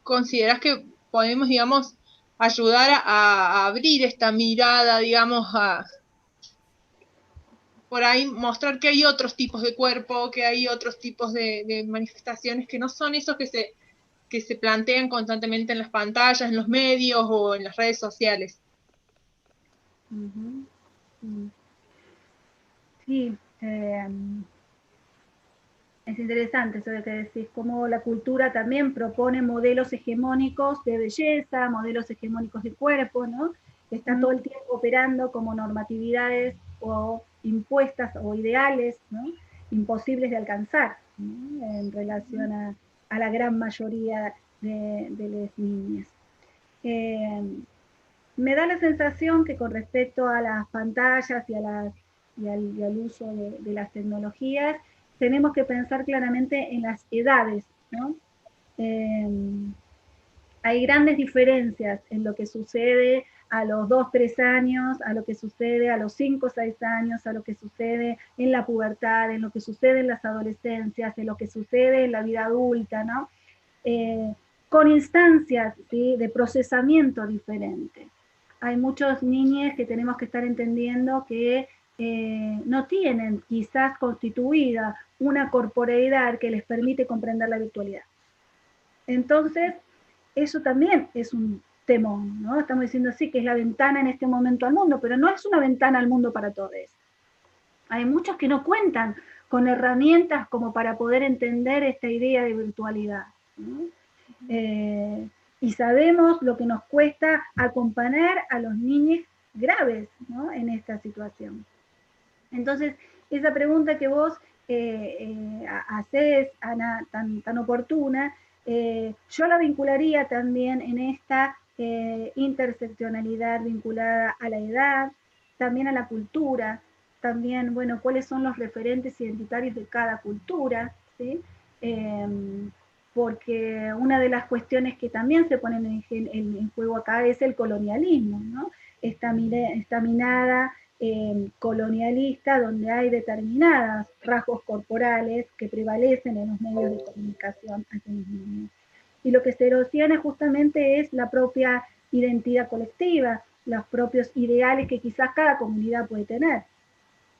considerás que podemos, digamos, ayudar a abrir esta mirada, digamos, por ahí mostrar que hay otros tipos de cuerpo, que hay otros tipos de manifestaciones que no son esos que se plantean constantemente en las pantallas, en los medios o en las redes sociales? Sí, es interesante eso de que decís, cómo la cultura también propone modelos hegemónicos de belleza, modelos hegemónicos de cuerpo, ¿no? Que está todo el tiempo operando como normatividades o impuestas o ideales, ¿no? Imposibles de alcanzar, ¿no? En relación a la gran mayoría de las niñas. Me da la sensación que con respecto a las pantallas y al uso de las tecnologías, tenemos que pensar claramente en las edades, ¿no? Hay grandes diferencias en lo que sucede a los 2, 3 años, a lo que sucede a los 5, 6 años, a lo que sucede en la pubertad, en lo que sucede en las adolescencias, en lo que sucede en la vida adulta, ¿no? Con instancias, ¿sí?, de procesamiento diferente. Hay muchos niños que tenemos que estar entendiendo que no tienen quizás constituida una corporeidad que les permite comprender la virtualidad. Entonces, eso también es un temón, ¿no? Estamos diciendo sí que es la ventana en este momento al mundo, pero no es una ventana al mundo para todos. Hay muchos que no cuentan con herramientas como para poder entender esta idea de virtualidad, ¿no? Y sabemos lo que nos cuesta acompañar a los niños graves, ¿no?, en esta situación. Entonces, esa pregunta que vos hacés, Ana, tan oportuna, yo la vincularía también en esta interseccionalidad vinculada a la edad, también a la cultura, también, bueno, cuáles son los referentes identitarios de cada cultura, ¿sí? Porque una de las cuestiones que también se ponen en juego acá es el colonialismo, ¿no? Esta mirada colonialista, donde hay determinados rasgos corporales que prevalecen en los medios de comunicación hacia los niños. Y lo que se erosiona justamente es la propia identidad colectiva, los propios ideales que quizás cada comunidad puede tener,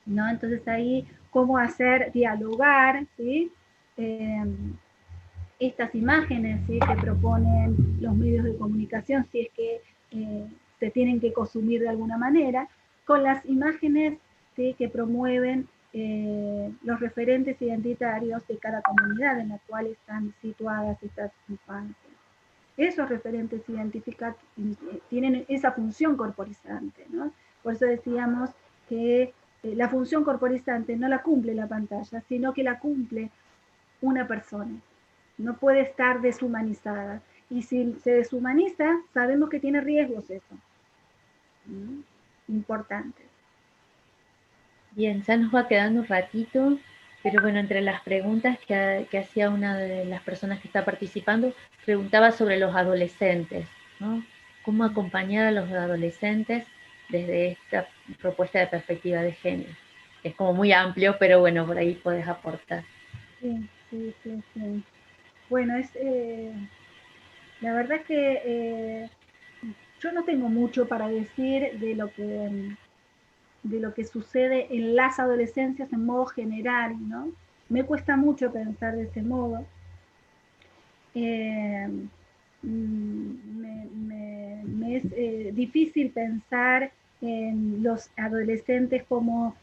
¿no? Entonces ahí, cómo hacer dialogar, ¿sí?, estas imágenes, ¿sí?, que proponen los medios de comunicación, si es que se tienen que consumir de alguna manera, con las imágenes, ¿sí?, que promueven los referentes identitarios de cada comunidad en la cual están situadas estas infancias. Esos referentes tienen esa función corporizante, ¿no? Por eso decíamos que la función corporizante no la cumple la pantalla, sino que la cumple una persona. No puede estar deshumanizada. Y si se deshumaniza, sabemos que tiene riesgos eso. Importantes. Bien, ya nos va quedando un ratito, pero bueno, entre las preguntas que hacía una de las personas que está participando, preguntaba sobre los adolescentes, ¿no? ¿Cómo acompañar a los adolescentes desde esta propuesta de perspectiva de género? Es como muy amplio, pero bueno, por ahí podés aportar. Sí. Bueno, la verdad es que yo no tengo mucho para decir de lo que sucede en las adolescencias en modo general, ¿no? Me cuesta mucho pensar de ese modo. Me es difícil pensar en los adolescentes como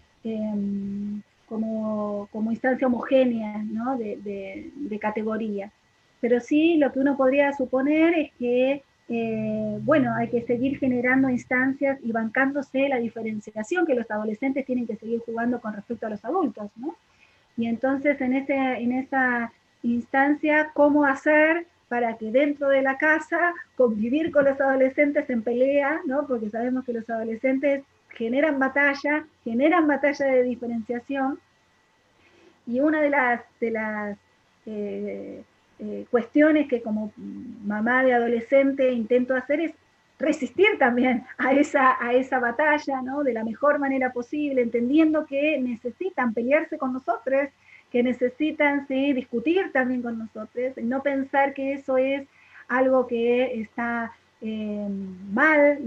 instancia homogénea, ¿no?, de categoría. Pero sí, lo que uno podría suponer es que, bueno, hay que seguir generando instancias y bancándose la diferenciación que los adolescentes tienen que seguir jugando con respecto a los adultos, ¿no? Y entonces en esa instancia, ¿cómo hacer para que dentro de la casa convivir con los adolescentes en pelea, ¿no? Porque sabemos que los adolescentes generan batalla de diferenciación, y una de las cuestiones que como mamá de adolescente intento hacer es resistir también a esa batalla, ¿no?, de la mejor manera posible, entendiendo que necesitan pelearse con nosotros, que necesitan, ¿sí?, discutir también con nosotros, y no pensar que eso es algo que está mal,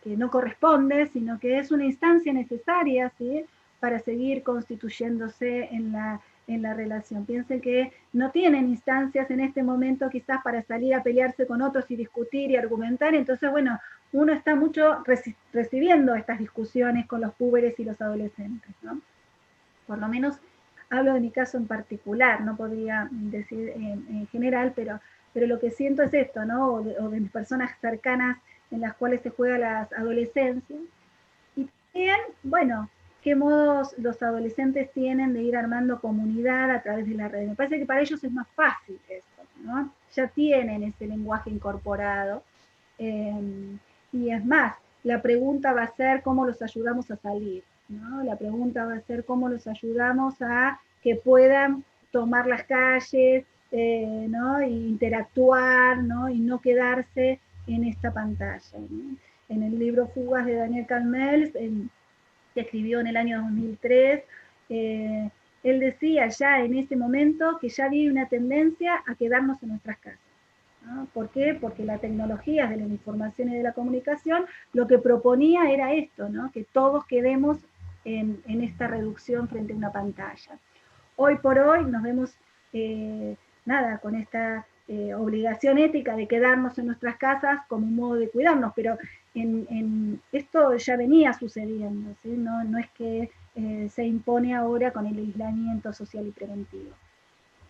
que no corresponde, sino que es una instancia necesaria, ¿sí?, para seguir constituyéndose en la relación. Piensen que no tienen instancias en este momento quizás para salir a pelearse con otros y discutir y argumentar, entonces, bueno, uno está mucho recibiendo estas discusiones con los púberes y los adolescentes, ¿no? Por lo menos hablo de mi caso en particular, no podría decir en general, pero lo que siento es esto, ¿no? O de mis personas cercanas en las cuales se juega las adolescencias. Y también, bueno, qué modos los adolescentes tienen de ir armando comunidad a través de la red. Me parece que para ellos es más fácil eso, ¿no? Ya tienen ese lenguaje incorporado. Y es más, la pregunta va a ser cómo los ayudamos a salir, ¿no? La pregunta va a ser cómo los ayudamos a que puedan tomar las calles, ¿no? E interactuar, ¿no? Y no quedarse en esta pantalla, ¿no? En el libro Fugas de Daniel Kalmels, que escribió en el año 2003, él decía ya en ese momento que ya había una tendencia a quedarnos en nuestras casas, ¿no? ¿Por qué? Porque la tecnología de la información y de la comunicación lo que proponía era esto, ¿no? Que todos quedemos en esta reducción frente a una pantalla. Hoy por hoy nos vemos, nada, con esta obligación ética de quedarnos en nuestras casas como un modo de cuidarnos, pero esto ya venía sucediendo, ¿sí? No es que se impone ahora con el aislamiento social y preventivo.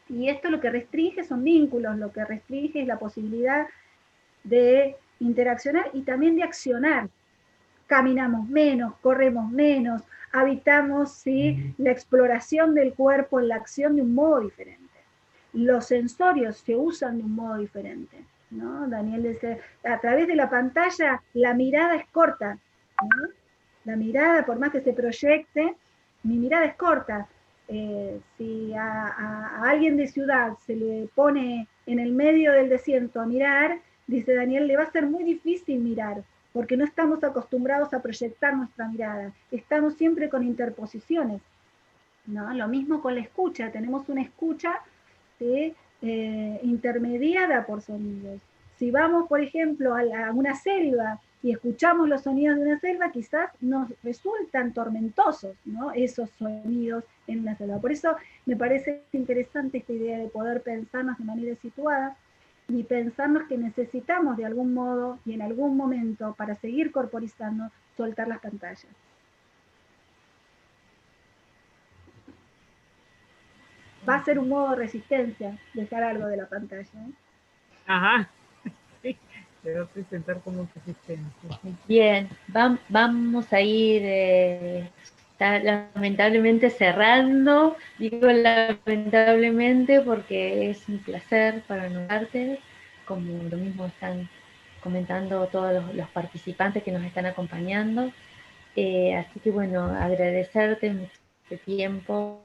Y esto lo que restringe son vínculos, lo que restringe es la posibilidad de interaccionar y también de accionar. Caminamos menos, corremos menos, habitamos, ¿sí?, la exploración del cuerpo en la acción de un modo diferente. Los sensorios se usan de un modo diferente, ¿no? Daniel dice, a través de la pantalla la mirada es corta, ¿no? La mirada, por más que se proyecte, mi mirada es corta. Si a alguien de ciudad se le pone en el medio del desierto a mirar, dice Daniel, le va a ser muy difícil mirar, porque no estamos acostumbrados a proyectar nuestra mirada, estamos siempre con interposiciones, ¿no? Lo mismo con la escucha, tenemos una escucha, ¿sí?, intermediada por sonidos. Si vamos, por ejemplo, a una selva y escuchamos los sonidos de una selva, quizás nos resultan tormentosos, ¿no?, esos sonidos en una selva. Por eso me parece interesante esta idea de poder pensarnos de manera situada y pensarnos que necesitamos de algún modo y en algún momento, para seguir corporizando, soltar las pantallas. Va a ser un modo de resistencia dejar algo de la pantalla, ¿eh? Ajá, sí, se va a presentar como resistencia. Bien, vamos a ir está lamentablemente cerrando. Digo lamentablemente porque es un placer para nosotros, como lo mismo están comentando todos los participantes que nos están acompañando. Así que bueno, agradecerte este tiempo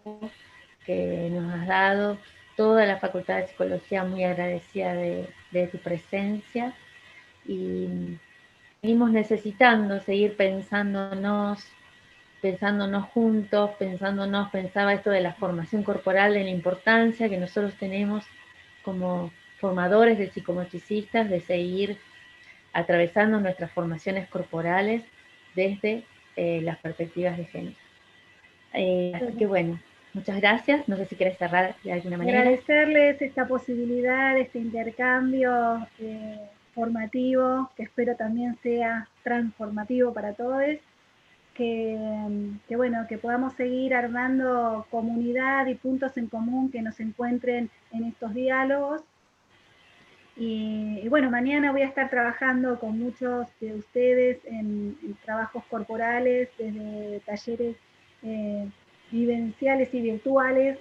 que nos has dado, toda la Facultad de Psicología muy agradecida de tu presencia, y seguimos necesitando seguir pensándonos juntos, pensaba esto de la formación corporal, de la importancia que nosotros tenemos como formadores de psicomotricistas, de seguir atravesando nuestras formaciones corporales desde las perspectivas de género. Así que bueno, muchas gracias. No sé si quieres cerrar de alguna manera. Agradecerles esta posibilidad, este intercambio formativo, que espero también sea transformativo para todos, que bueno, que podamos seguir armando comunidad y puntos en común que nos encuentren en estos diálogos. Y bueno, mañana voy a estar trabajando con muchos de ustedes en trabajos corporales, desde talleres vivenciales y virtuales,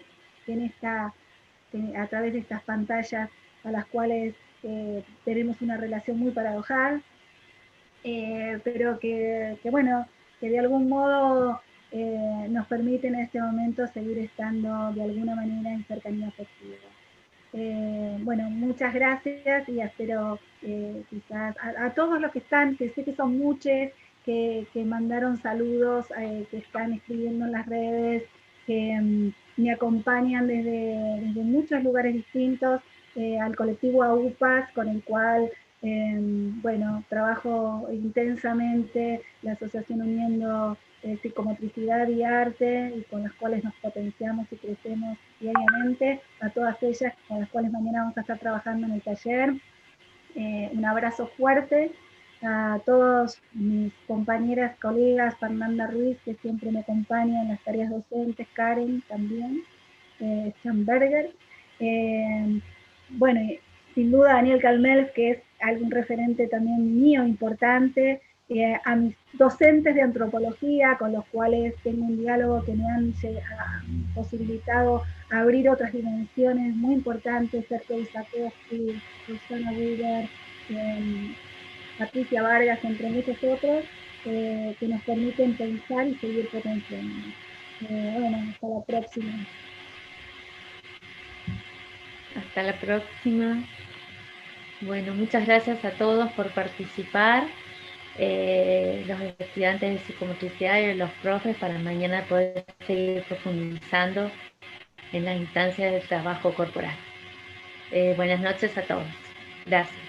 a través de estas pantallas a las cuales tenemos una relación muy paradojal, pero que bueno, que de algún modo nos permiten en este momento seguir estando de alguna manera en cercanía afectiva. Bueno, muchas gracias y espero quizás a todos los que están, que sé que son muchos, que mandaron saludos, que están escribiendo en las redes, que me acompañan desde muchos lugares distintos, al colectivo AUPAS, con el cual, bueno, trabajo intensamente, la Asociación Uniendo Psicomotricidad y Arte, y con las cuales nos potenciamos y crecemos diariamente, a todas ellas con las cuales mañana vamos a estar trabajando en el taller. Un abrazo fuerte a todos mis compañeras, colegas, Fernanda Ruiz, que siempre me acompaña en las tareas docentes, Karen también, Schamberger, bueno, sin duda Daniel Kalmels, que es algún referente también mío importante, a mis docentes de antropología, con los cuales tengo un diálogo que me han posibilitado abrir otras dimensiones muy importantes, Sergei Isakovsky, Susana Buber, Patricia Vargas, entre muchos otros, que nos permiten pensar y seguir potenciando. Bueno, hasta la próxima. Hasta la próxima. Bueno, muchas gracias a todos por participar. Los estudiantes de psicomotricidad y los profes, para mañana poder seguir profundizando en las instancias del trabajo corporal. Buenas noches a todos. Gracias.